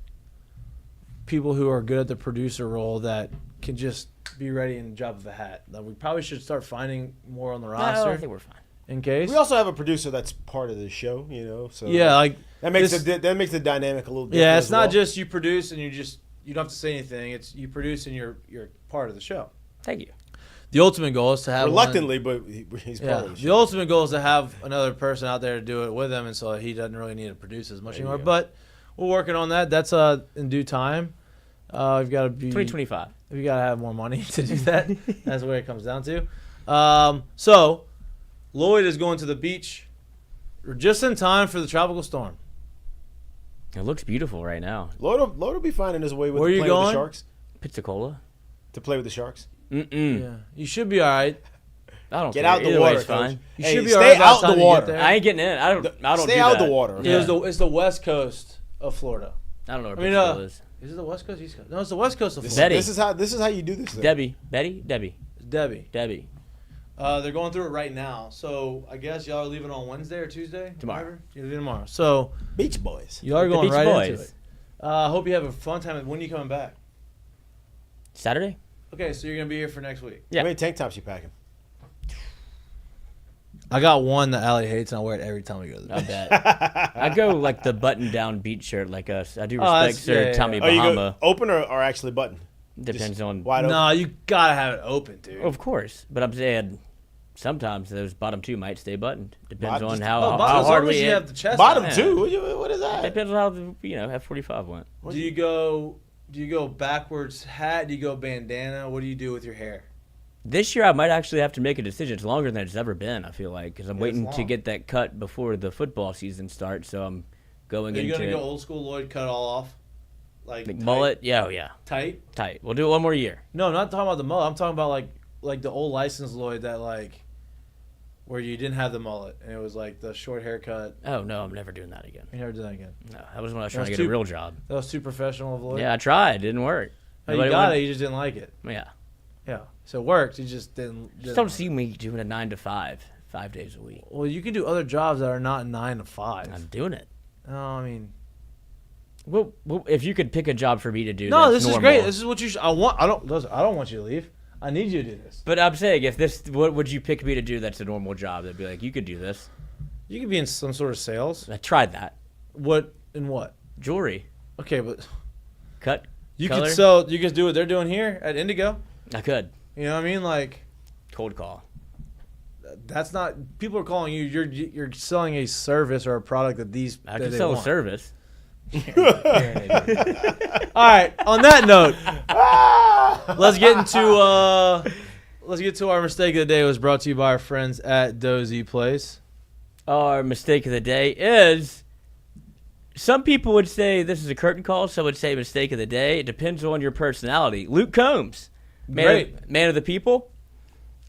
people who are good at the producer role that can just be ready in the drop of a hat. We probably should start finding more on the No, roster I think we're fine. in case. We also have a producer that's part of the show, So Yeah, like that makes this- the dynamic a little different. Yeah, it's as not well. just you produce and you don't have to say anything. It's you produce and you're part of the show. Thank you. The ultimate goal is to have reluctantly, but he's part Yeah, of the the show. ultimate goal is to have another person out there to do it with him, and so he doesn't really need to produce as much There you anymore. go. But we're working on that. That's in due time. We've got to be 2025. We got to have more money to do that. That's where it comes down to. So Lloyd is going to the beach just in time for the tropical storm. It looks beautiful right now. Lloyd will be finding his way with Where to you play with the going? Sharks. Pensacola. To play with the Sharks. Yeah, you should be all right. I don't Get care. out the Either water, way, it's fine. Coach. You Hey, should be stay all right by out the the time you get water. there. I ain't getting in. I don't Stay do out that. the water. Yeah. It's the west coast of Florida. I don't know where I mean, Pensacola is. Is it the west coast, east coast? No, it's the west coast of This, Florida. Betty. this is how you do this. Thing. Debbie. It's Debbie. Debbie. They're going through it right now. So I guess y'all are leaving on Wednesday or Tuesday? Tomorrow. Whatever. You're leaving tomorrow. So Beach Boys. y'all are The going Beach right Boys. into it. I hope you have a fun time. When are you coming back? Saturday? Okay, so you're gonna be here for next week. Yeah. How many tank tops you packing? I got one that Allie hates, and I wear it every time we go to the I beach. bet. I go like the button-down beach shirt, like us. I do Oh, respect that's- Sir yeah, Tommy Oh, you Bahama. go open or actually button? Depends on. Wide open. No, you gotta have it open, dude. Of course, but I'm saying sometimes those bottom two might stay buttoned. Depends Bottom- on just- how, Oh, how bottom, as hard long as we you hit. have the chest. Bottom out. two? What is that? Depends on how the F-45 went. Do you go backwards hat? Do you go bandana? What do you do with your hair? This year I might actually have to make a decision. It's longer than it's ever been. I feel like because I'm Yeah, waiting it's to long. get that cut before the football season starts. So I'm going Are you into gonna go old school Lloyd, cut it all off, like like tight- mullet. Yeah, oh yeah, tight? tight. We'll do it one more year. No, I'm not talking about the mullet. I'm talking about like the old licensed Lloyd that where you didn't have the mullet and it was like the short haircut. Oh no, I'm never doing that again. You never did that again. No, that was when I was That trying was to get a too- real job. That was too professional of Lloyd. Yeah, I tried. It didn't work. Oh, you Nobody got wanted- it. You just didn't like it. Yeah. Yeah. So it worked. You just didn't. Just don't see me doing a 9 to 5, 5 days a week. Well, you can do other jobs that are not 9 to 5. I'm doing it. No, I mean. Well, if you could pick a job for me to do, No, that's this is normal. great. This is what you. I want. I don't want you to leave. I need you to do this. But I'm saying, what would you pick me to do? That's a normal job. That'd be like, you could do this. You could be in some sort of sales. I tried that. What in what? Jewelry, Okay, but cut. you color. could sell. You could do what they're doing here at Indigo. I could. You know what I mean? Like Cold call. that's not. People are calling you. You're selling a service or a product that these. I that could they sell a want. service. All right. On that note, let's get to our mistake of the day. It was brought to you by our friends at Dozy Place. Our mistake of the day is. Some people would say this is a curtain call. Some would say mistake of the day. It depends on your personality. Luke Combs, man of the people,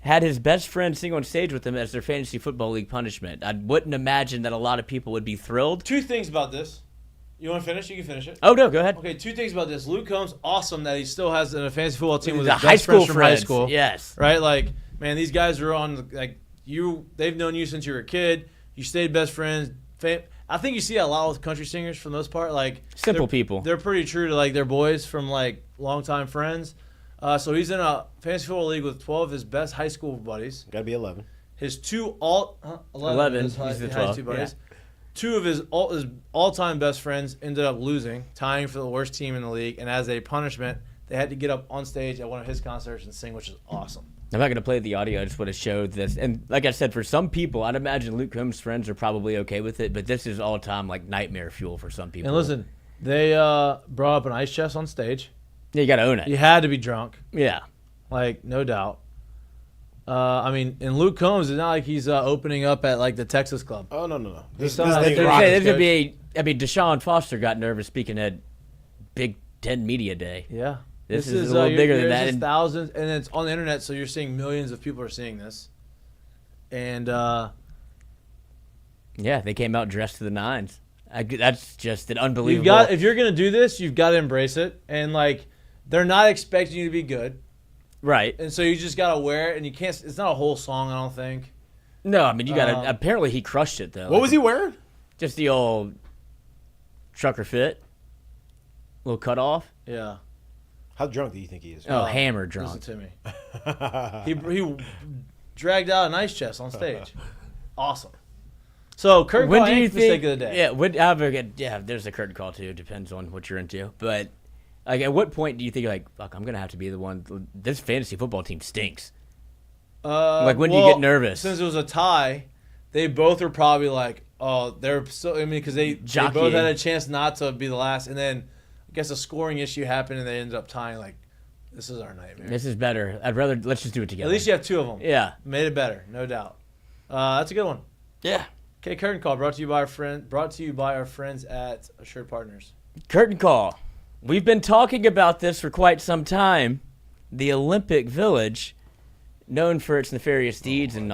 had his best friend sing on stage with him as their fantasy football league punishment. I wouldn't imagine that a lot of people would be thrilled. Two things about this. You want to finish? You can finish it. Oh no, go ahead. Okay, two things about this. Luke Combs, awesome that he still has a fantasy football team with The his high best friends school from high friends. school. Yes. Right? Like, man, these guys are on, like, they've known you since you were a kid. You stayed best friends. I think you see a lot with country singers for the most part. Like, Simple people. They're pretty true to, like, their boys from, like, longtime friends. So he's in a fantasy football league with 12 of his best high school buddies. Got to be 11. His 11 11, of his he's the high 12, school buddies. yeah. Two of his all-time best friends ended up losing, tying for the worst team in the league. And as a punishment, they had to get up on stage at one of his concerts and sing, which is awesome. I'm not going to play the audio. I just want to show this. And like I said, for some people, I'd imagine Luke Combs' friends are probably okay with it. But this is all-time like nightmare fuel for some people. And listen, they brought up an ice chest on stage. Yeah, you got to own it. You had to be drunk, Yeah. like, no doubt. I mean, and Luke Combs, it's not like he's opening up at, like, the Texas Club. Oh, no. This still has thing to rocks. say, This would be DaShawn Foster got nervous speaking at Big Ten Media Day. Yeah. This is a little bigger than that. There's And- thousands, and it's on the internet, so you're seeing millions of people are seeing this. And Yeah, they came out dressed to the nines. That's just an unbelievable. if you're gonna do this, you've got to embrace it. And like, they're not expecting you to be good, Right. and so you just gotta wear it. And you can't. It's not a whole song, I don't think. No, I mean, you got to. Apparently, he crushed it, though. What was he wearing? Just the old trucker fit. Little cut off. Yeah. How drunk do you think he is? Oh, hammer drunk. Listen to me. he dragged out an ice chest on stage. Awesome. So Kurt, When do you mistake think? of the day? Yeah, there's a curtain call too. Depends on what you're into. But like, at what point do you think you're like, fuck, I'm gonna have to be the one? This fantasy football team stinks. Like, when do you get nervous? Since it was a tie, they both were probably like, oh, they're so. I mean, because they both Jockeying. had a chance not to be the last, and then I guess a scoring issue happened, and they ended up tying. Like, this is our nightmare. This is better. Let's just do it together. At least you have two of them. Yeah. Made it better, no doubt. That's a good one. Yeah. Okay, curtain call brought to you by our friends at Assured Partners. Curtain call. We've been talking about this for quite some time. The Olympic Village, known for its nefarious deeds and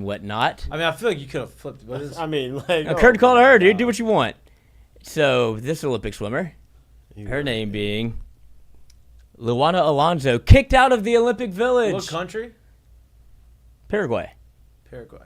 whatnot. I mean, I feel like you could have flipped it, but it's, I mean, like. A curtain call to her, dude. Do what you want. So this Olympic swimmer, her name being Luana Alonso, kicked out of the Olympic Village. what country? Paraguay. Paraguay.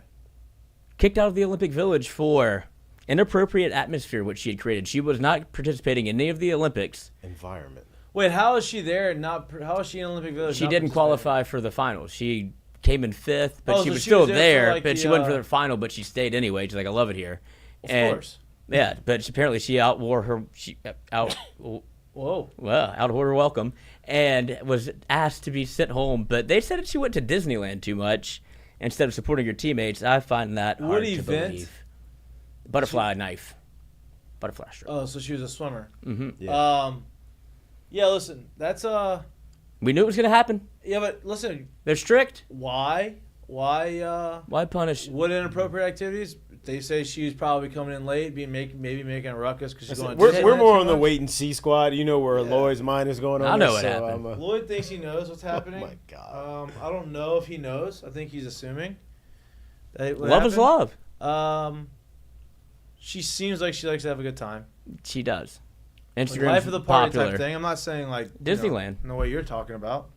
Kicked out of the Olympic Village for inappropriate atmosphere which she had created. She was not participating in any of the Olympics. Environment. Wait, how is she there? How is she in Olympic Village? She not didn't participating? qualify for the finals. She came in 5th, but Oh, she so was she still was there for, there. like, But the, she went for the final, but she stayed anyway. She's like, I love it here. Of And- course. Yeah, but apparently she outwore her. Whoa. Well, outwore her welcome, and was asked to be sent home. But they said that she went to Disneyland too much instead of supporting her teammates. I find that What hard to event? believe. Butterfly knife. Butterfly stroke. Oh, so she was a swimmer. Mm-hmm. Yeah. Listen, that's We knew it was going to happen. Yeah, but listen, They're strict. why? Why punish? What inappropriate activities? They say she's probably coming in late, maybe making a ruckus because she's going. to We're Disneyland more too on the much. wait and see squad. You know where Lloyd's mind is going on. I know this, what so happened. Lloyd thinks he knows what's happening. Oh my God. I don't know if he knows. I think he's assuming. That what Love is happened. love. She seems like she likes to have a good time. She does. Like Instagram's life of the party popular. type thing. I'm not saying like Disneyland. in the way you're talking about.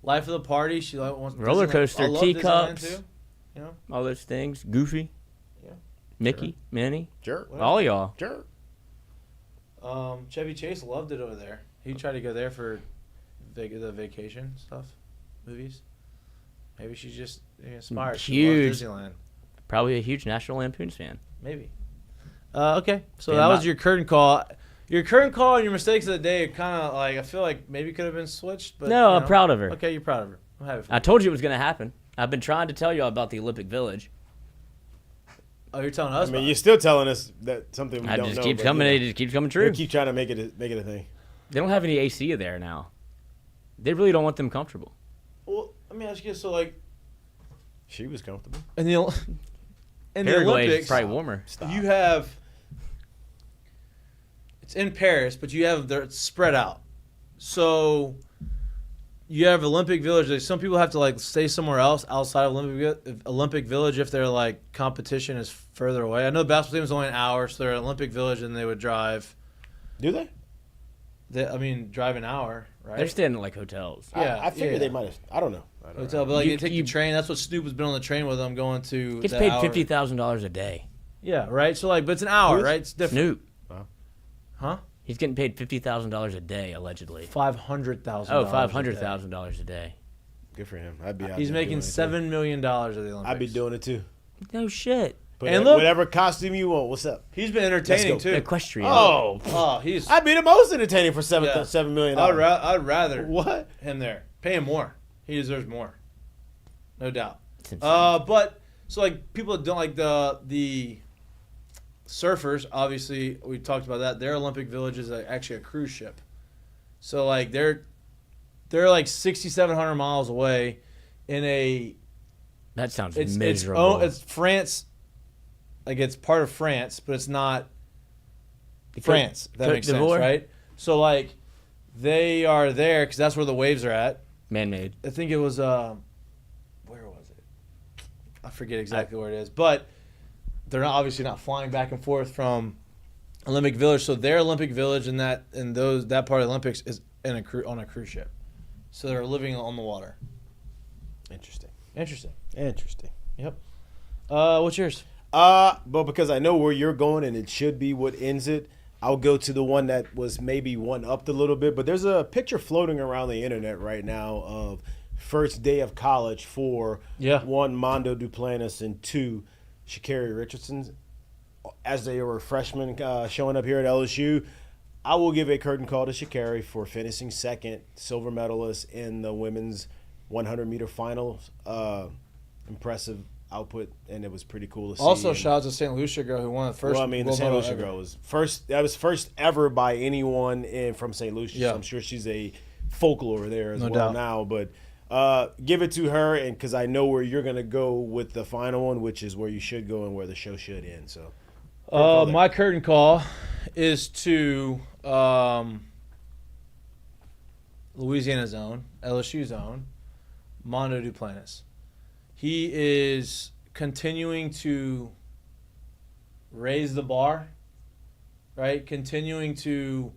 Life of the party. She wants Roller Disneyland. coaster, I love teacups. Disneyland too. You know, All those things. Goofy. Yeah. Mickey. Minnie. Sure. All y'all. Sure. Chevy Chase loved it over there. He tried to go there for the vacation stuff, movies. Maybe she's just inspired. She Huge. loves Disneyland. Probably a huge National Lampoons fan. Maybe. Okay, so Yeah, that was not- your curtain call. Your curtain call and your mistakes of the day kind of like I feel like maybe could have been switched. But No, you I'm proud of her. Okay, you're proud of her. I'm happy for I you. told you it was going to happen. I've been trying to tell you about the Olympic Village. Oh, you're telling us. I mean, about you're it. still telling us that something we I don't just know. keeps but, coming. you know, It just keeps coming they true. keep trying to make it a thing. They don't have any AC there now. They really don't want them comfortable. Well, let me ask you. So like She was comfortable. in the Paraguay is Olympics, probably warmer. you have. It's in Paris, but you have they're spread out. So you have Olympic Village. Like, some people have to like stay somewhere else outside of Olympic Village if their like competition is further away. I know the basketball team is only an hour, so they're at Olympic Village and they would drive. Do they? Drive an hour, right? They're staying in like hotels. Yeah, I figured yeah. they might have. I don't know. Hotel, but like You- you take you- the train. That's what Snoop has been on the train with them going to. Gets that paid hour. $50,000 a day. Yeah, right. So like, but it's an hour, Who is- right? It's different. Snoop. Huh? He's getting paid $50,000 a day, allegedly. $500,000. Oh, $500,000 a day. Good for him. I'd be. out He's there making doing it, too. $7 million at the Olympics. I'd be doing it too. No shit. But And look- whatever costume you want, what's up? He's been entertaining Let's go. too. Equestrian. Oh, he's. I'd be the most entertaining for $7 Yeah. million. I'd rather What? him there. Pay him more. He deserves more. No doubt. It's insane. But so like people that don't like the surfers. Obviously, we talked about that. Their Olympic Village is actually a cruise ship. So like they're like 6,700 miles away in a. That sounds It's miserable. it's France. Like it's part of France, but it's not France. If that Côte makes sense, d'Ivoire? right? So like they are there because that's where the waves are at. Man-made. I think it was where was it? I forget exactly where it is, but they're obviously not flying back and forth from Olympic Village. So their Olympic Village and that part of the Olympics is on a cruise ship. So they're living on the water. Interesting. Interesting. Yep. What's yours? But because I know where you're going and it should be what ends it, I'll go to the one that was maybe one upped a little bit. But there's a picture floating around the internet right now of first day of college for one, Mondo Duplantis, and two, Sha'Carri Richardson, as they were freshmen showing up here at LSU. I will give a curtain call to Sha'Carri for finishing second, silver medalist in the women's 100-meter finals. Impressive output, and it was pretty cool to see. Also, And- shout out to St. Lucia girl who won the first. well, I mean, the gold St. medal Lucia ever. girl was first. That was first ever by anyone from St. Lucia. Yeah. So I'm sure she's a folklore there as No well doubt. now. But give it to her, and because I know where you're gonna go with the final one, which is where you should go and where the show should end. So, My curtain call is to Louisiana's own, LSU's own, Mondo Duplantis. He is continuing to raise the bar, right? Continuing to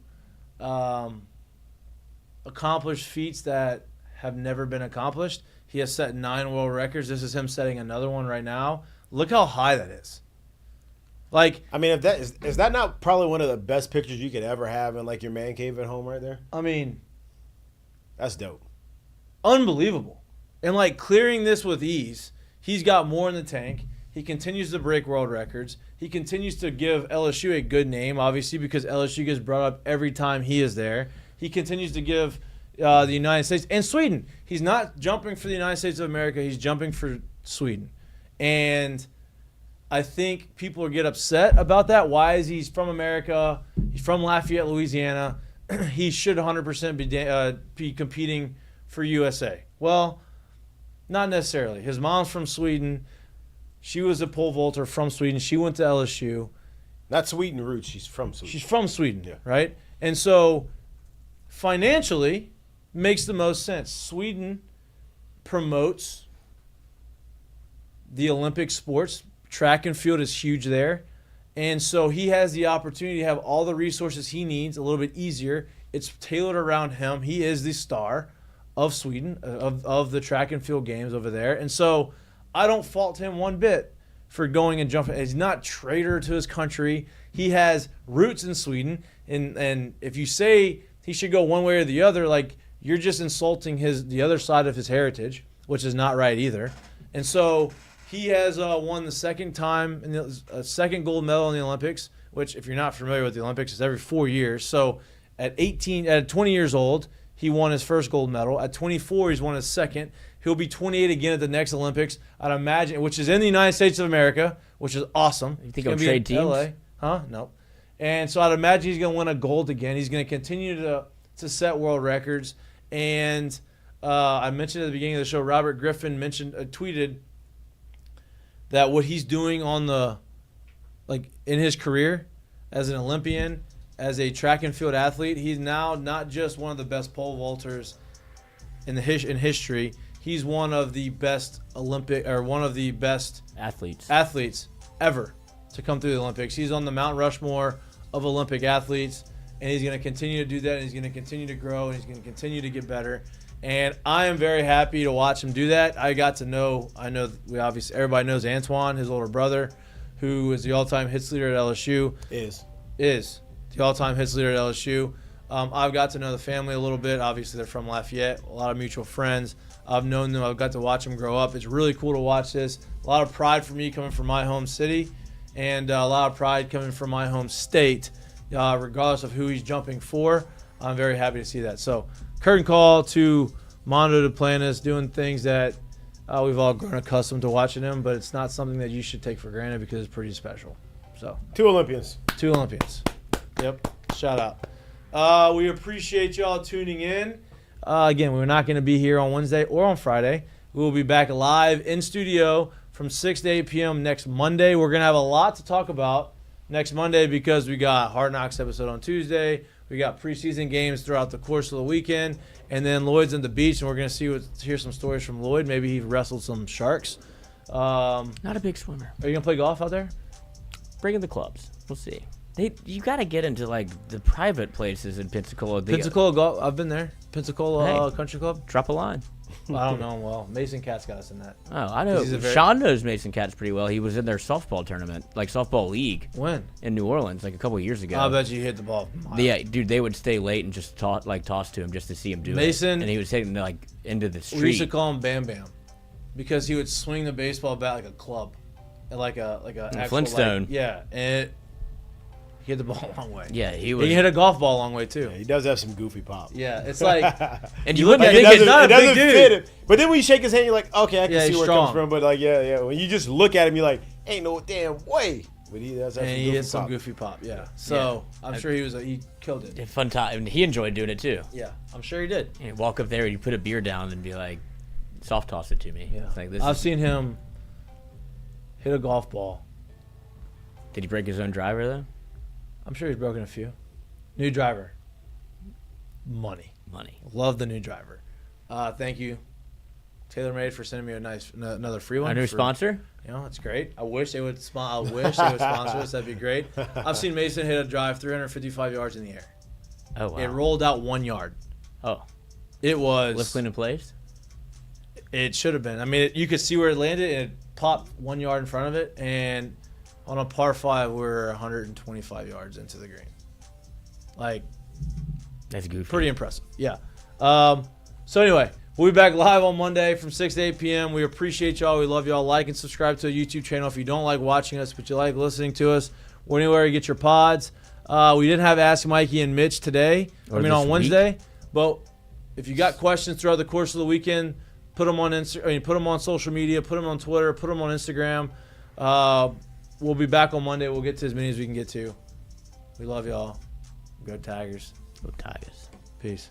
accomplish feats that have never been accomplished. He has set 9 world records. This is him setting another one right now. Look how high that is. Like, I mean, if that is that not probably one of the best pictures you could ever have in like your man cave at home right there? I mean, That's dope. unbelievable. And like clearing this with ease, he's got more in the tank. He continues to break world records. He continues to give LSU a good name, obviously, because LSU gets brought up every time he is there. He continues to give the United States and Sweden. He's not jumping for the United States of America. He's jumping for Sweden. And I think people get upset about that. Why is he from America? He's from Lafayette, Louisiana. He should 100% be competing for USA. Well, not necessarily. His mom's from Sweden. She was a pole vaulter from Sweden. She went to LSU. Not Sweden roots. She's from Sweden. She's from Sweden, right? And so financially makes the most sense. Sweden promotes the Olympic sports. Track and field is huge there. And so he has the opportunity to have all the resources he needs a little bit easier. It's tailored around him. He is the star of Sweden, of the track and field games over there. And so I don't fault him one bit for going and jumping. He's not traitor to his country. He has roots in Sweden. And if you say he should go one way or the other, like, you're just insulting the other side of his heritage, which is not right either. And so he has won the second time, a second gold medal in the Olympics, which, if you're not familiar with the Olympics, is every 4 years. So at 20 years old, he won his first gold medal. At 24, he's won his second. He'll be 28 again at the next Olympics, I'd imagine, which is in the United States of America, which is awesome. You think he'll trade teams? LA. Huh? No. And so I'd imagine he's going to win a gold again. He's going to continue to set world records. And I mentioned at the beginning of the show, Robert Griffin tweeted that what he's doing in his career as an Olympian, as a track and field athlete, he's now not just one of the best pole vaulters in history. He's one of the best athletes ever to come through the Olympics. He's on the Mount Rushmore of Olympic athletes, and he's going to continue to do that, and he's going to continue to grow, and he's going to continue to get better. And I am very happy to watch him do that. Everybody knows Antoine, his older brother, who is the all-time hits leader at LSU. Is the all-time hits leader at LSU. I've got to know the family a little bit. Obviously, they're from Lafayette, a lot of mutual friends. I've known them. I've got to watch them grow up. It's really cool to watch this. A lot of pride for me coming from my home city, and a lot of pride coming from my home state, regardless of who he's jumping for. I'm very happy to see that. So, curtain call to Mondo Duplantis doing things that we've all grown accustomed to watching him, but it's not something that you should take for granted because it's pretty special. So, Two Olympians. Yep. Shout out. We appreciate y'all tuning in. Again, we're not going to be here on Wednesday or on Friday. We will be back live in studio from 6 to 8 p.m. next Monday. We're going to have a lot to talk about next Monday because we got Hard Knocks episode on Tuesday. We got preseason games throughout the course of the weekend. And then Lloyd's on the beach, and we're going to hear some stories from Lloyd. Maybe he wrestled some sharks. Not a big swimmer. Are you going to play golf out there? Bring in the clubs. We'll see. You got to get into like the private places in Pensacola. Pensacola golf. I've been there. Pensacola Country Club. Drop a line. Well, I don't know him well. Mason Cat's got us in that. Oh, I know. Sean knows Mason Cat's pretty well. He was in their softball tournament, like softball league. When? In New Orleans, like a couple of years ago. I bet you hit the ball. Yeah, dude, they would stay late and just toss to him just to see him do Mason, it. And he would take them like into the street. We used to call him Bam Bam because he would swing the baseball bat like a club, like a actual, Flintstone. And he hit the ball a long way. Yeah, he hit a golf ball a long way too. Yeah, he does have some goofy pop. Yeah, it's like, and you wouldn't think it's not a big dude. Fit him. But then when you shake his hand, you're like, okay, I can see where strong. it comes from. But like, yeah. When you just look at him, you're like, ain't no damn way. But he does have some goofy pop. Yeah. So I'm sure he killed it. Fun time. And he enjoyed doing it too. Yeah, I'm sure he did. And he'd walk up there and you put a beer down and be like, soft toss it to me. Yeah. It's like, I've seen him hit a golf ball. Did he break his own driver though? I'm sure he's broken a few. New driver. Money. Love the new driver. Thank you, TaylorMade, for sending me another free one. Our new sponsor? That's great. I wish they would sponsor us. That'd be great. I've seen Mason hit a drive 355 yards in the air. Oh, wow. It rolled out 1 yard. Oh. It was. Lift clean in place? It should have been. I mean, you could see where it landed, and it popped 1 yard in front of it, and On a par 5, we're 125 yards into the green. Like, That's goofy. pretty impressive. Yeah. So anyway, we'll be back live on Monday from 6 to 8 p.m. We appreciate y'all. We love y'all. Like and subscribe to our YouTube channel if you don't like watching us, but you like listening to us. Or anywhere you get your pods. We didn't have Ask Mikey and Mitch today. On Wednesday. But if you got questions throughout the course of the weekend, put them on put them on social media, put them on Twitter, put them on Instagram. We'll be back on Monday. We'll get to as many as we can get to. We love y'all. Go Tigers. Go Tigers. Peace.